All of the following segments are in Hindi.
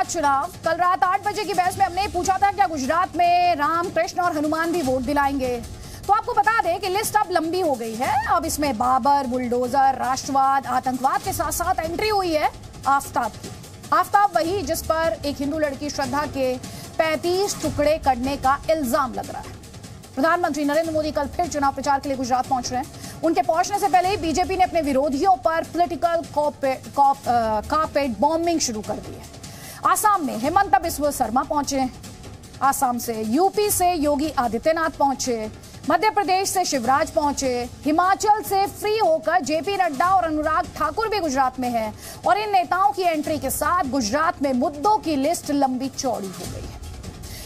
चुनाव। कल रात 8 बजे की बहस में हमने पूछा था क्या गुजरात में राम, कृष्ण और हनुमान भी वोट दिलाएंगे। तो आपको बता दें कि लिस्ट अब लंबी हो गई है। अब इसमें बाबर, बुलडोजर, राष्ट्रवाद, आतंकवाद के साथ साथ एंट्री हुई है आफ्ताब की। आफ्ताब वही जिस पर एक हिंदू लड़की श्रद्धा के 35 टुकड़े करने का इल्जाम लग रहा है। प्रधानमंत्री नरेंद्र मोदी कल फिर चुनाव प्रचार के लिए गुजरात पहुंच रहे हैं। उनके पहुंचने से पहले ही बीजेपी ने अपने विरोधियों पर पॉलिटिकल कारपेट बॉम्बिंग शुरू कर दी है। आसाम में हिमंत बिस्वा शर्मा पहुंचे, आसाम से, यूपी से योगी आदित्यनाथ पहुंचे, मध्य प्रदेश से शिवराज पहुंचे, हिमाचल से फ्री होकर जेपी नड्डा और अनुराग ठाकुर भी गुजरात में हैं। और इन नेताओं की एंट्री के साथ गुजरात में मुद्दों की लिस्ट लंबी चौड़ी हो गई है।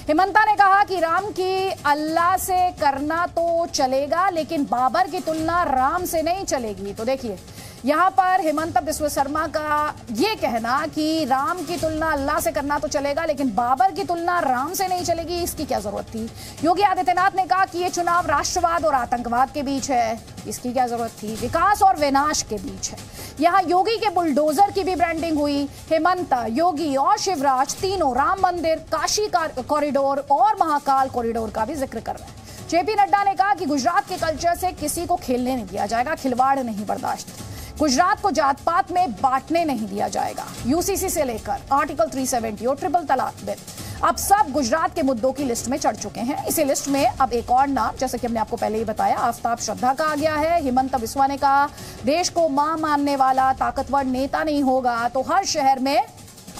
हिमंता ने कहा कि राम की अल्लाह से करना तो चलेगा, लेकिन बाबर की तुलना राम से नहीं चलेगी। तो देखिए यहां पर हिमंत बिस्वा शर्मा का यह कहना कि राम की तुलना अल्लाह से करना तो चलेगा, लेकिन बाबर की तुलना राम से नहीं चलेगी, इसकी क्या जरूरत थी। योगी आदित्यनाथ ने कहा कि यह चुनाव राष्ट्रवाद और आतंकवाद के बीच है, इसकी क्या जरूरत थी। विकास और विनाश के बीच है। यहां योगी के बुलडोजर की भी ब्रांडिंग हुई। हेमंत, योगी और शिवराज तीनों राम मंदिर, काशी कॉरिडोर और महाकाल कॉरिडोर का भी जिक्र कर रहे हैं। जेपी नड्डा ने कहा कि गुजरात के कल्चर से किसी को खेलने नहीं दिया जाएगा, खिलवाड़ नहीं बर्दाश्त। गुजरात को जात पात में बांटने नहीं दिया जाएगा। यूसीसी से लेकर आर्टिकल 370 और ट्रिपल तलाक बिल, अब सब गुजरात के मुद्दों की लिस्ट में चढ़ चुके हैं। इसी लिस्ट में अब एक और नाम, जैसे कि हमने आपको पहले ही बताया, आफ्ताब श्रद्धा का आ गया है। हिमंत बिस्वा ने कहा देश को मां मानने वाला ताकतवर नेता नहीं होगा तो हर शहर में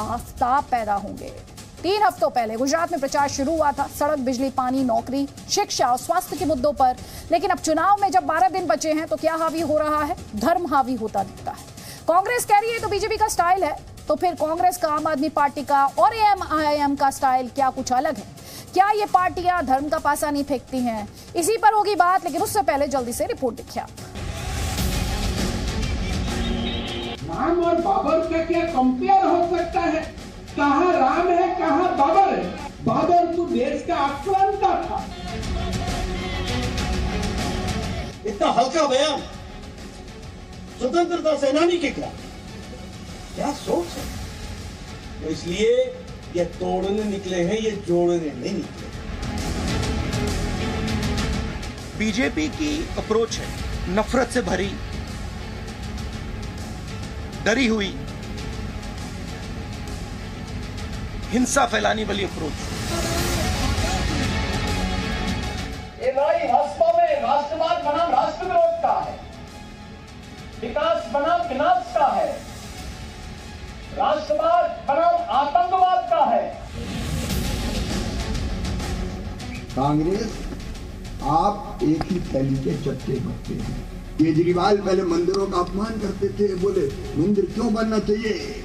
आफ्ताब पैदा होंगे। 3 हफ्तों पहले गुजरात में प्रचार शुरू हुआ था सड़क, बिजली, पानी, नौकरी, शिक्षा और स्वास्थ्य के मुद्दों पर। लेकिन अब चुनाव में जब 12 दिन बचे हैं तो क्या हावी हो रहा है? धर्म हावी होता दिखता है। कांग्रेस कह रही है तो बीजेपी का स्टाइल है, तो फिर कांग्रेस का, आम आदमी पार्टी का और एआईएम का स्टाइल क्या कुछ अलग है? क्या ये पार्टियां धर्म का पासा नहीं फेंकती हैं? इसी पर होगी बात, लेकिन उससे पहले जल्दी से रिपोर्ट देखिए। राम और बाबर का क्या कंपेयर हो सकता है? कहाँ राम है, कहाँ बाबर है? बाबर तो देश का आक्रांता था। इतना हल्का बयान स्वतंत्रता सेनानी के खिलाफ, क्या सोच है? तो इसलिए ये तोड़ने निकले हैं, ये जोड़ने नहीं निकले। बीजेपी की अप्रोच है नफरत से भरी, डरी हुई, हिंसा फैलाने वाली अप्रोच। ये लड़ाई वास्तव में राष्ट्रवाद बनाम राष्ट्र विरोध का है, विकास बनाम विनाश का है, राष्ट्रवाद बनाम आतंकवाद का है। कांग्रेस, आप एक ही थैली के चट्टे बट्टे हैं। केजरीवाल पहले मंदिरों का अपमान करते थे, बोले मंदिर क्यों बनना चाहिए।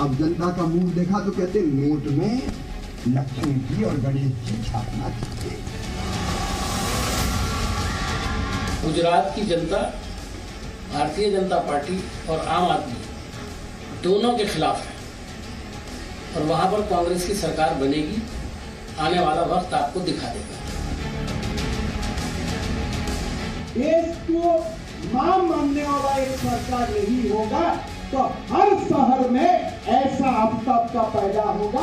अब जनता का मुंह देखा तो कहते नोट में लक्ष्मी जी और गणेश जी छापना चाहिए। गुजरात की जनता भारतीय जनता पार्टी और आम आदमी दोनों के खिलाफ है और वहां पर कांग्रेस की सरकार बनेगी। आने वाला वक्त आपको दिखा देगा। देश को मां मानने वाला एक सरकार नहीं होगा तो हर शहर में ऐसा आफ्ताब का पैदा होगा।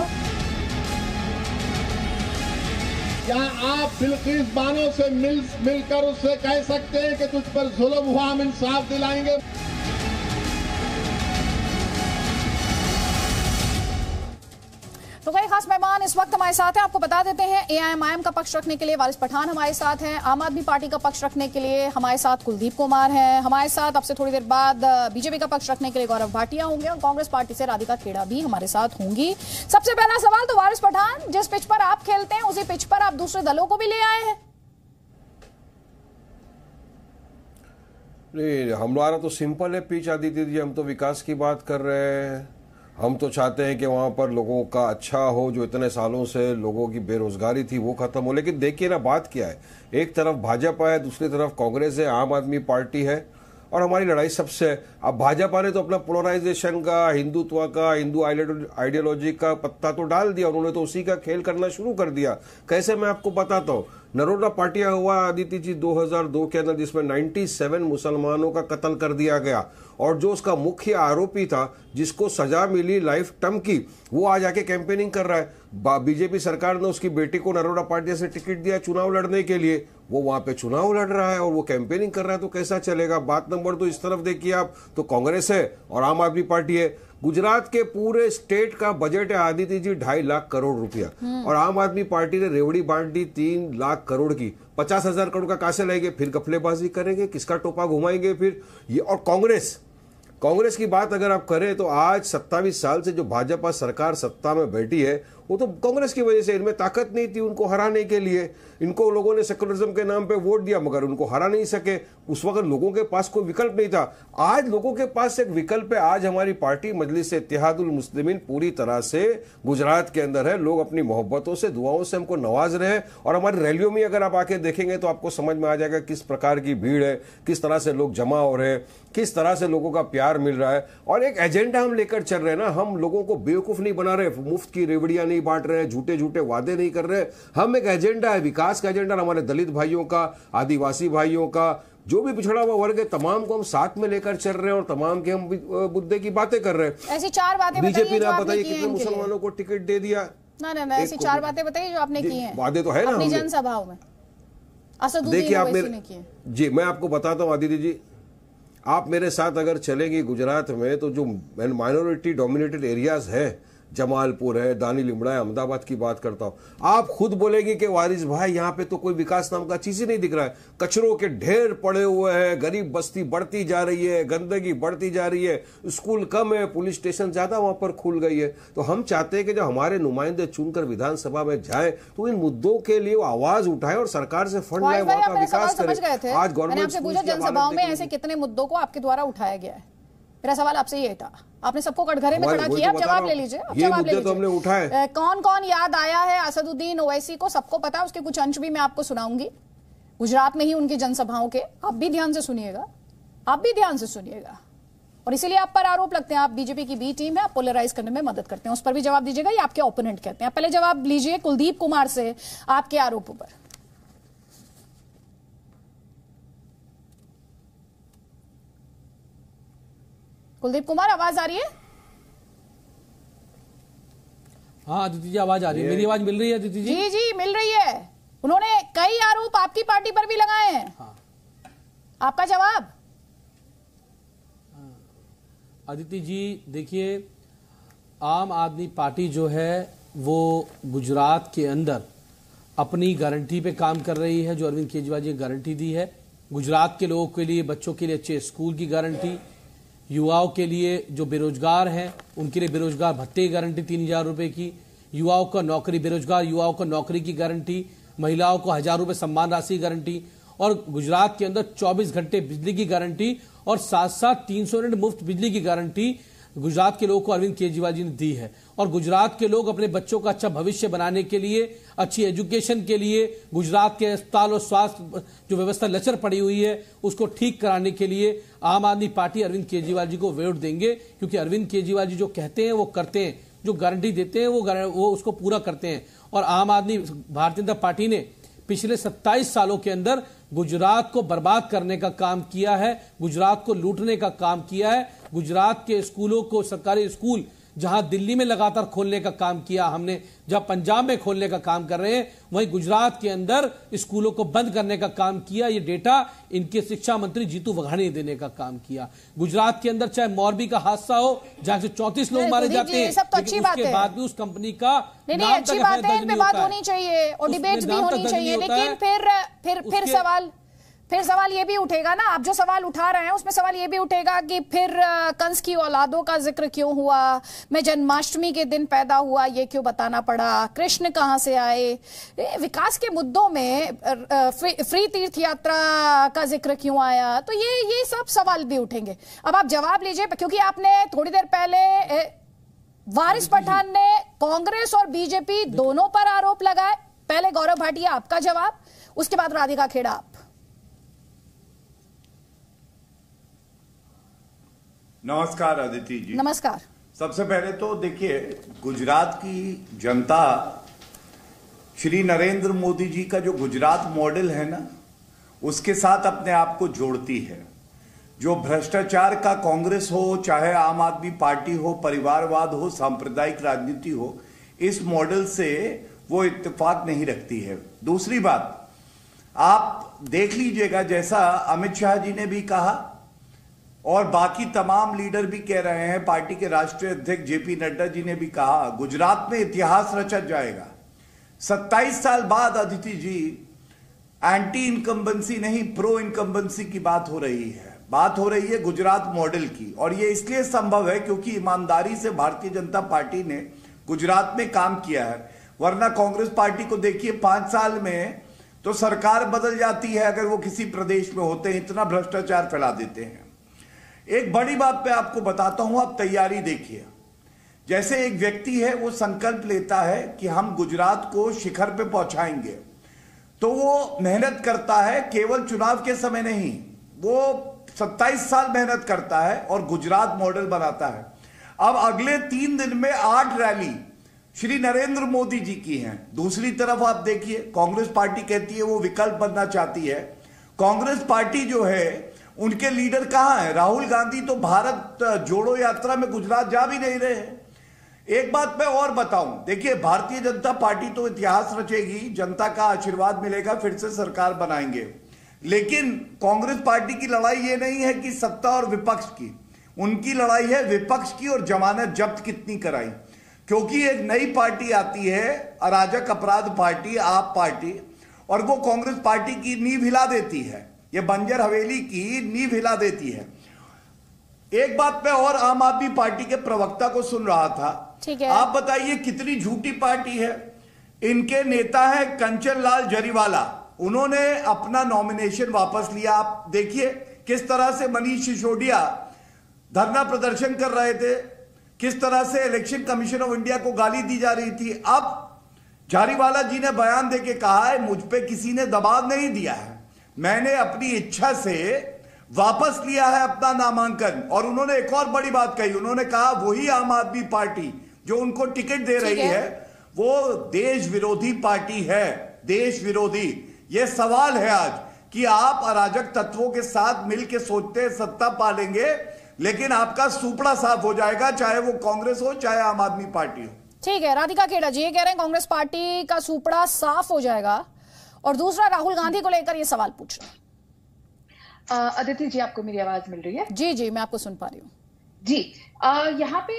क्या आप बिल्किस बानो से मिलकर उससे कह सकते हैं कि तुझ पर जुल्म हुआ, हम इंसाफ दिलाएंगे? तो कई खास मेहमान इस वक्त हमारे साथ हैं। आपको बता देते हैं एआईएम का पक्ष रखने के लिए वारिस पठान हमारे साथ हैं, आम आदमी पार्टी का पक्ष रखने के लिए हमारे साथ कुलदीप कुमार हैं, हमारे साथ अब से थोड़ी देर बाद बीजेपी का पक्ष रखने के लिए गौरव भाटिया होंगे और कांग्रेस पार्टी से राधिका खेड़ा भी हमारे साथ होंगी। सबसे पहला सवाल तो वारिस पठान, जिस पिच पर आप खेलते हैं उसी पिच पर आप दूसरे दलों को भी ले आए हैं। नहीं, हमारा तो सिंपल है पिच आदित्य जी, हम तो विकास की बात कर रहे हैं। हम तो चाहते हैं कि वहाँ पर लोगों का अच्छा हो, जो इतने सालों से लोगों की बेरोजगारी थी वो खत्म हो। लेकिन देखिए ना, बात क्या है, एक तरफ भाजपा है, दूसरी तरफ कांग्रेस है, आम आदमी पार्टी है और हमारी लड़ाई सबसे है। अब भाजपा ने तो अपना पोलराइजेशन का, हिंदुत्व का, हिंदू आइडियोलॉजी का पत्ता तो डाल दिया, उन्होंने तो उसी का खेल करना शुरू कर दिया। कैसे, मैं आपको बताता हूँ। नरोडा पाटिया हुआ आदित्य जी 2002 के अंदर, जिसमें 97 मुसलमानों का कत्ल कर दिया गया, और जो उसका मुख्य आरोपी था जिसको सजा मिली लाइफ टर्म की, वो आज आके कैंपेनिंग कर रहा है। बीजेपी सरकार ने उसकी बेटी को नरोडा पाटिया से टिकट दिया चुनाव लड़ने के लिए, वो वहां पे चुनाव लड़ रहा है और वो कैंपेनिंग कर रहा है, तो कैसा चलेगा? बात नंबर 2 इस तरफ देखिए आप, तो कांग्रेस है और आम आदमी पार्टी है। गुजरात के पूरे स्टेट का बजट है आदित्य जी 2.5 लाख करोड़ रुपया, और आम आदमी पार्टी ने रेवड़ी बांट दी 3 लाख करोड़ की। 50,000 करोड़ का कहां से लाएंगे? फिर गफलेबाजी करेंगे, किसका टोपा घुमाएंगे फिर ये? और कांग्रेस की बात अगर आप करें तो आज 27 साल से जो भाजपा सरकार सत्ता में बैठी है, वो तो कांग्रेस की वजह से। इनमें ताकत नहीं थी उनको हराने के लिए, इनको लोगों ने सेकुलरिज्म के नाम पे वोट दिया मगर उनको हरा नहीं सके। उस वक्त लोगों के पास कोई विकल्प नहीं था, आज लोगों के पास एक विकल्प है। आज हमारी पार्टी मजलिस-ए-इत्तेहादुल मुस्लिमीन पूरी तरह से गुजरात के अंदर है। लोग अपनी मोहब्बतों से, दुआओं से हमको नवाज रहे हैं, और हमारी रैलियों में अगर आप आके देखेंगे तो आपको समझ में आ जाएगा किस प्रकार की भीड़ है, किस तरह से लोग जमा हो रहे हैं, किस तरह से लोगों का प्यार मिल रहा है। और एक एजेंडा हम लेकर चल रहे हैं ना, हम लोगों को बेवकूफ नहीं बना रहे, मुफ्त की रेवड़ियां नहीं बांट रहे हैं, झूठे झूठे वादे नहीं कर रहे। हम एक एजेंडा है, विकास का एजेंडा, हमारे दलित भाइयों का, आदिवासी भाइयों का, जो भी पिछड़ा हुआ वर्ग है, तमाम को हम साथ में लेकर चल रहे हैं और तमाम के हम मुद्दे की बातें कर रहे हैं। ऐसी 4 बातें बीजेपी ने बताइए कितने मुसलमानों को टिकट दे दिया? ना ऐसी 4 बातें बताइए जो आपने की हैं। वादे तो है ना अपनी जनसभाओं में। देखिए आप मेरे जी, मैं आपको बताता हूँ आदित्य जी, आप मेरे साथ अगर चलेंगे गुजरात में तो जो माइनॉरिटी डोमिनेटेड एरियाज है, जमालपुर है, दानी लिमड़ा है, अहमदाबाद की बात करता हूं, आप खुद बोलेंगे कि वारिस भाई यहाँ पे तो कोई विकास नाम का चीज ही नहीं दिख रहा है। कचरों के ढेर पड़े हुए हैं, गरीब बस्ती बढ़ती जा रही है, गंदगी बढ़ती जा रही है, स्कूल कम है, पुलिस स्टेशन ज्यादा वहां पर खुल गई है। तो हम चाहते हैं कि जब हमारे नुमाइंदे चुनकर विधानसभा में जाए तो इन मुद्दों के लिए वो आवाज उठाए और सरकार से फंड लाए, वहां का विकास करे। आज गवर्नमेंट जनसभाओं में ऐसे कितने मुद्दों को आपके द्वारा उठाया गया है? मेरा सवाल आपसे ये था, आपने सबको कटघरे में खड़ा किया, जवाब ले लीजिए। ये मुद्दे तो हमने उठाए। कौन कौन याद आया है असदुद्दीन ओवैसी को? सबको पता है, उसके कुछ अंश भी मैं आपको सुनाऊंगी गुजरात में ही उनकी जनसभाओं के। आप भी ध्यान से सुनिएगा, आप भी ध्यान से सुनिएगा। और इसीलिए आप पर आरोप लगते हैं, आप बीजेपी की बी टीम है, आप पोलराइज करने में मदद करते हैं। उस पर भी जवाब दीजिएगा, ये आपके ओपोनेंट कहते हैं। पहले जवाब लीजिए कुलदीप कुमार से आपके आरोपों पर। कुलदीप कुमार, आवाज आ रही है? हाँ आदित्य जी, आवाज आ रही है। मेरी आवाज मिल रही है आदित्य जी? जी जी मिल रही है। उन्होंने कई आरोप आपकी पार्टी पर भी लगाए हैं। हाँ। आपका जवाब? आदित्य जी देखिए, आम आदमी पार्टी जो है वो गुजरात के अंदर अपनी गारंटी पे काम कर रही है, जो अरविंद केजरीवाल जी ने गारंटी दी है। गुजरात के लोगों के लिए, बच्चों के लिए अच्छे स्कूल की गारंटी, युवाओं के लिए जो बेरोजगार हैं उनके लिए बेरोजगार भत्ते की गारंटी 3,000 रुपए की, युवाओं का नौकरी, बेरोजगार युवाओं को नौकरी की गारंटी, महिलाओं को 1,000 रुपए सम्मान राशि की गारंटी, और गुजरात के अंदर 24 घंटे बिजली की गारंटी, और साथ साथ 300 यूनिट मुफ्त बिजली की गारंटी गुजरात के लोगों को अरविंद केजरीवाल जी ने दी है। और गुजरात के लोग अपने बच्चों का अच्छा भविष्य बनाने के लिए, अच्छी एजुकेशन के लिए, गुजरात के अस्पताल और स्वास्थ्य जो व्यवस्था लचर पड़ी हुई है उसको ठीक कराने के लिए आम आदमी पार्टी अरविंद केजरीवाल जी को वोट देंगे, क्योंकि अरविंद केजरीवाल जी जो कहते हैं वो करते हैं, जो गारंटी देते हैं वो उसको पूरा करते हैं। और आम आदमी भारतीय जनता पार्टी ने पिछले 27 सालों के अंदर गुजरात को बर्बाद करने का काम किया है, गुजरात को लूटने का काम किया है। गुजरात के स्कूलों को, सरकारी स्कूल जहां दिल्ली में लगातार खोलने का काम किया हमने, जहां पंजाब में खोलने का काम कर रहे हैं, वहीं गुजरात के अंदर स्कूलों को बंद करने का काम किया। ये डेटा इनके शिक्षा मंत्री जीतू वघानी ने देने का काम किया। गुजरात के अंदर चाहे मोरबी का हादसा हो जहां से 34 लोग मारे जाते हैं, लेकिन उसके बाद भी उस कंपनी का नहीं, अच्छी बात है, इन पे बात होनी चाहिए और डिबेट्स भी होनी चाहिए। लेकिन फिर सवाल ये भी उठेगा ना, आप जो सवाल उठा रहे हैं उसमें सवाल ये भी उठेगा कि फिर कंस की औलादों का जिक्र क्यों हुआ, मैं जन्माष्टमी के दिन पैदा हुआ ये क्यों बताना पड़ा, कृष्ण कहां से आए, विकास के मुद्दों में फ्री तीर्थ यात्रा का जिक्र क्यों आया, तो ये सब सवाल भी उठेंगे। अब आप जवाब लीजिए, क्योंकि आपने थोड़ी देर पहले वारिस पठान ने कांग्रेस और बीजेपी दोनों पर आरोप लगाए। पहले गौरव भाटिया आपका जवाब, उसके बाद राधिका खेड़ा आप। नमस्कार अदिति जी। नमस्कार। सबसे पहले तो देखिए, गुजरात की जनता श्री नरेंद्र मोदी जी का जो गुजरात मॉडल है ना, उसके साथ अपने आप को जोड़ती है। जो भ्रष्टाचार का कांग्रेस हो, चाहे आम आदमी पार्टी हो, परिवारवाद हो, सांप्रदायिक राजनीति हो, इस मॉडल से वो इत्तेफाक नहीं रखती है। दूसरी बात, आप देख लीजिएगा, जैसा अमित शाह जी ने भी कहा और बाकी तमाम लीडर भी कह रहे हैं, पार्टी के राष्ट्रीय अध्यक्ष जेपी नड्डा जी ने भी कहा, गुजरात में इतिहास रचा जाएगा। 27 साल बाद अदिति जी, एंटी इनकम्बेंसी नहीं, प्रो इनकम्बेंसी की बात हो रही है। बात हो रही है गुजरात मॉडल की, और यह इसलिए संभव है क्योंकि ईमानदारी से भारतीय जनता पार्टी ने गुजरात में काम किया है। वरना कांग्रेस पार्टी को देखिए, 5 साल में तो सरकार बदल जाती है अगर वो किसी प्रदेश में होते हैं, इतना भ्रष्टाचार फैला देते हैं। एक बड़ी बात मैं आपको बताता हूं, आप तैयारी देखिए। जैसे एक व्यक्ति है, वो संकल्प लेता है कि हम गुजरात को शिखर पे पहुंचाएंगे, तो वो मेहनत करता है, केवल चुनाव के समय नहीं, वो 27 साल मेहनत करता है और गुजरात मॉडल बनाता है। अब अगले 3 दिन में 8 रैली श्री नरेंद्र मोदी जी की हैं। दूसरी तरफ आप देखिए, कांग्रेस पार्टी कहती है वो विकल्प बनना चाहती है। कांग्रेस पार्टी जो है, उनके लीडर कहां है? राहुल गांधी तो भारत जोड़ो यात्रा में गुजरात जा भी नहीं रहे हैं। एक बात मैं और बताऊं, देखिए, भारतीय जनता पार्टी तो इतिहास रचेगी, जनता का आशीर्वाद मिलेगा, फिर से सरकार बनाएंगे। लेकिन कांग्रेस पार्टी की लड़ाई ये नहीं है कि सत्ता और विपक्ष की, उनकी लड़ाई है विपक्ष की और जमानत जब्त कितनी कराई। क्योंकि एक नई पार्टी आती है, अराजक अपराध पार्टी, आप पार्टी, और वो कांग्रेस पार्टी की नींव हिला देती है, ये बंजर हवेली की नींव हिला देती है। एक बात मैं और आम आदमी पार्टी के प्रवक्ता को सुन रहा था, ठीक है, आप बताइए कितनी झूठी पार्टी है। इनके नेता है कंचन लाल जरीवाला, उन्होंने अपना नॉमिनेशन वापस लिया। आप देखिए किस तरह से मनीष सिसोदिया धरना प्रदर्शन कर रहे थे, किस तरह से इलेक्शन कमीशन ऑफ इंडिया को गाली दी जा रही थी। अब जारीवाला जी ने बयान देके कहा है, मुझ पे किसी ने दबाव नहीं दिया है, मैंने अपनी इच्छा से वापस लिया है अपना नामांकन। और उन्होंने एक और बड़ी बात कही, उन्होंने कहा वही आम आदमी पार्टी जो उनको टिकट दे रही है वो देश विरोधी पार्टी है, देश विरोधी। यह सवाल है आज कि आप अराजक तत्वों के साथ मिलकर सोचते हैं सत्ता पालेंगे, लेकिन आपका सुपड़ा साफ हो जाएगा, चाहे वो कांग्रेस हो चाहे आम आदमी पार्टी हो। ठीक है, राधिका खेड़ा जी ये कह रहे हैं कांग्रेस पार्टी का सुपड़ा साफ हो जाएगा, और दूसरा राहुल गांधी को लेकर ये सवाल पूछ रहे हैं। अदिति जी, आपको मेरी आवाज मिल रही है? जी जी, मैं आपको सुन पा रही हूँ जी। यहाँ पे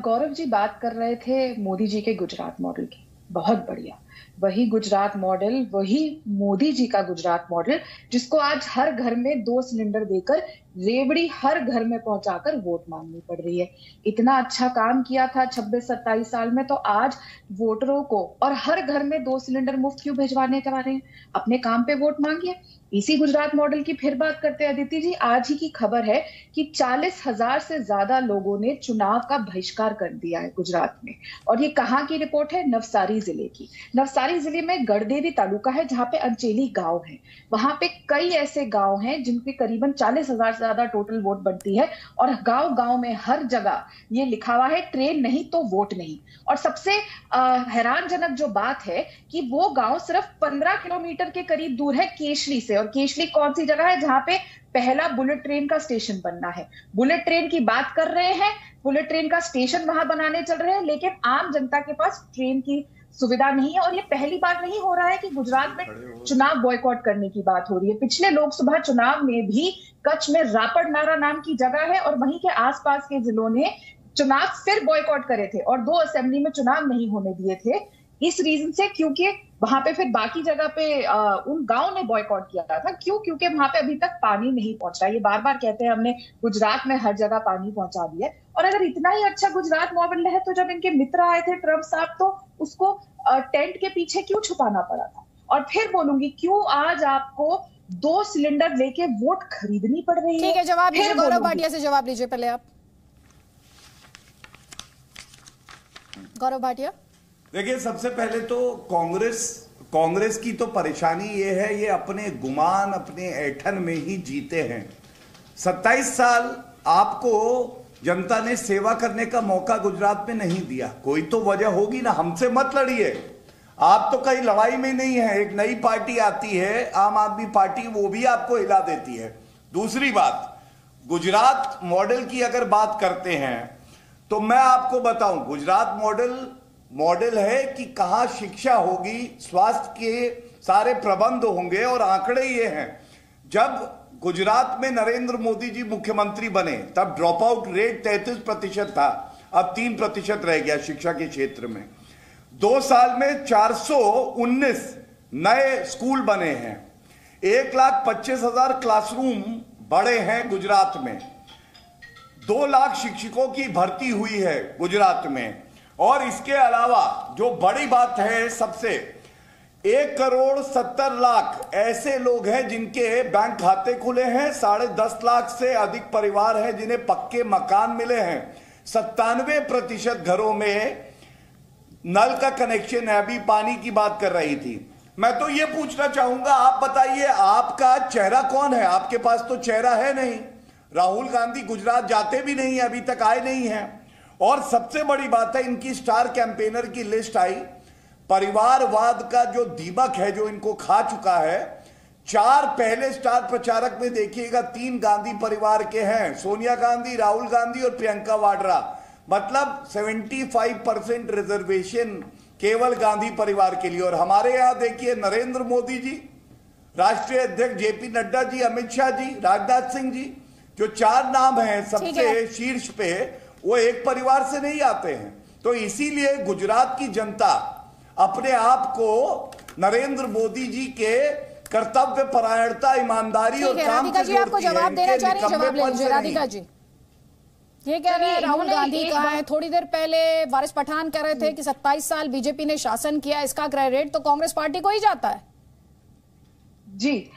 गौरव जी बात कर रहे थे मोदी जी के गुजरात मॉडल की, बहुत बढ़िया। वही गुजरात मॉडल, वही मोदी जी का गुजरात मॉडल, जिसको आज हर घर में 2 सिलेंडर देकर रेवड़ी हर घर में पहुंचाकर वोट मांगनी पड़ रही है। इतना अच्छा काम किया था 26-27 साल में, तो आज वोटरों को और हर घर में 2 सिलेंडर मुफ्त क्यों भिजवाने के बारे में? अपने काम पे वोट मांगिए। इसी गुजरात मॉडल की फिर बात करते हैं अदिति जी। आज ही की खबर है कि 40,000 से ज्यादा लोगों ने चुनाव का बहिष्कार कर दिया है गुजरात में। और ये कहाँ की रिपोर्ट है? नवसारी जिले की। नवसारी जिले में गढ़देवी तालुका है, जहां पे अंचेली गांव है। वहां पे कई ऐसे गांव हैं जिनके करीबन 40,000 से ज्यादा टोटल वोट बनती है, और गांव गांव में हर जगह ये लिखा हुआ है, ट्रेन नहीं तो वोट नहीं। और सबसे हैरानजनक जो बात है कि वो गांव सिर्फ 15 किलोमीटर के करीब दूर है केशली से। और केशली कौन सी जगह है? जहां पे पहला बुलेट ट्रेन का स्टेशन बनना है। बुलेट ट्रेन की बात कर रहे हैं, बुलेट ट्रेन का स्टेशन वहां बनाने चल रहे हैं, लेकिन आम जनता के पास ट्रेन की सुविधा नहीं है। और ये पहली बार नहीं हो रहा है कि गुजरात में चुनाव बॉयकॉट करने की बात हो रही है। पिछले लोकसभा चुनाव में भी कच्छ में रापड़ नारा नाम की जगह है, और वहीं के आसपास के जिलों ने चुनाव फिर बॉयकॉट करे थे और 2 असेंबली में चुनाव नहीं होने दिए थे, इस रीजन से, क्योंकि वहां पे फिर बाकी जगह पे उन गांव ने बॉयकॉट किया था। क्यों? क्योंकि वहां पे अभी तक पानी नहीं पहुंच रहा। ये बार बार कहते हैं हमने गुजरात में हर जगह पानी पहुंचा दिया। और अगर इतना ही अच्छा गुजरात मॉडल है, तो जब इनके मित्र आए थे ट्रम्प साहब, तो उसको टेंट के पीछे क्यों छुपाना पड़ा था? और फिर बोलूंगी, क्यों आज आपको 2 सिलेंडर लेके वोट खरीदनी पड़ रही है? ठीक है, जवाब लीजिए, गौरव भाटिया से जवाब लीजिए पहले आप। गौरव भाटिया, देखिए, सबसे पहले तो कांग्रेस की तो परेशानी ये है, ये अपने गुमान, अपने ऐठन में ही जीते हैं। 27 साल आपको जनता ने सेवा करने का मौका गुजरात में नहीं दिया। कोई तो वजह होगी ना, हमसे मत लड़िए। आप तो कहीं लड़ाई में नहीं है। एक नई पार्टी आती है आम आदमी पार्टी, वो भी आपको हिला देती है। दूसरी बात, गुजरात मॉडल की अगर बात करते हैं तो मैं आपको बताऊं, गुजरात मॉडल है कि कहां शिक्षा होगी, स्वास्थ्य के सारे प्रबंध होंगे। और आंकड़े ये हैं, जब गुजरात में नरेंद्र मोदी जी मुख्यमंत्री बने तब ड्रॉप आउट रेट 33% था, अब 3% रह गया शिक्षा के क्षेत्र में। 2 साल में 419 नए स्कूल बने हैं, 1,25,000 क्लासरूम बड़े हैं गुजरात में, 2 लाख शिक्षकों की भर्ती हुई है गुजरात में। और इसके अलावा जो बड़ी बात है सबसे, 1,70,00,000 ऐसे लोग हैं जिनके बैंक खाते खुले हैं, 10.5 लाख से अधिक परिवार हैं जिन्हें पक्के मकान मिले हैं, 97% घरों में नल का कनेक्शन है। अभी पानी की बात कर रही थी। मैं तो ये पूछना चाहूंगा, आप बताइए आपका चेहरा कौन है? आपके पास तो चेहरा है नहीं। राहुल गांधी गुजरात जाते भी नहीं, अभी तक आए नहीं हैं। और सबसे बड़ी बात है, इनकी स्टार कैंपेनर की लिस्ट आई, परिवारवाद का जो दीमक है जो इनको खा चुका है। 4 पहले स्टार प्रचारक में देखिएगा 3 गांधी परिवार के हैं, सोनिया गांधी, राहुल गांधी और प्रियंका वाड्रा। मतलब 75% रिजर्वेशन केवल गांधी परिवार के लिए। और हमारे यहां देखिए नरेंद्र मोदी जी, राष्ट्रीय अध्यक्ष जेपी नड्डा जी, अमित शाह जी, राजनाथ सिंह जी, जो 4 नाम हैं सबसे शीर्ष पे, वो एक परिवार से नहीं आते हैं। तो इसीलिए गुजरात की जनता अपने आप को नरेंद्र मोदी जी के कर्तव्य परायणता, ईमानदारी और काम से जोड़ती है। आपको जवाब देना चाह रही है, जवाब ले लीजिए राधिका जी। ये कह रहे हैं राहुल गांधी कहाँ है? थोड़ी देर पहले वारिस पठान कह रहे थे कि 27 साल बीजेपी ने शासन किया, इसका क्रेडिट तो कांग्रेस पार्टी को ही जाता है। जी,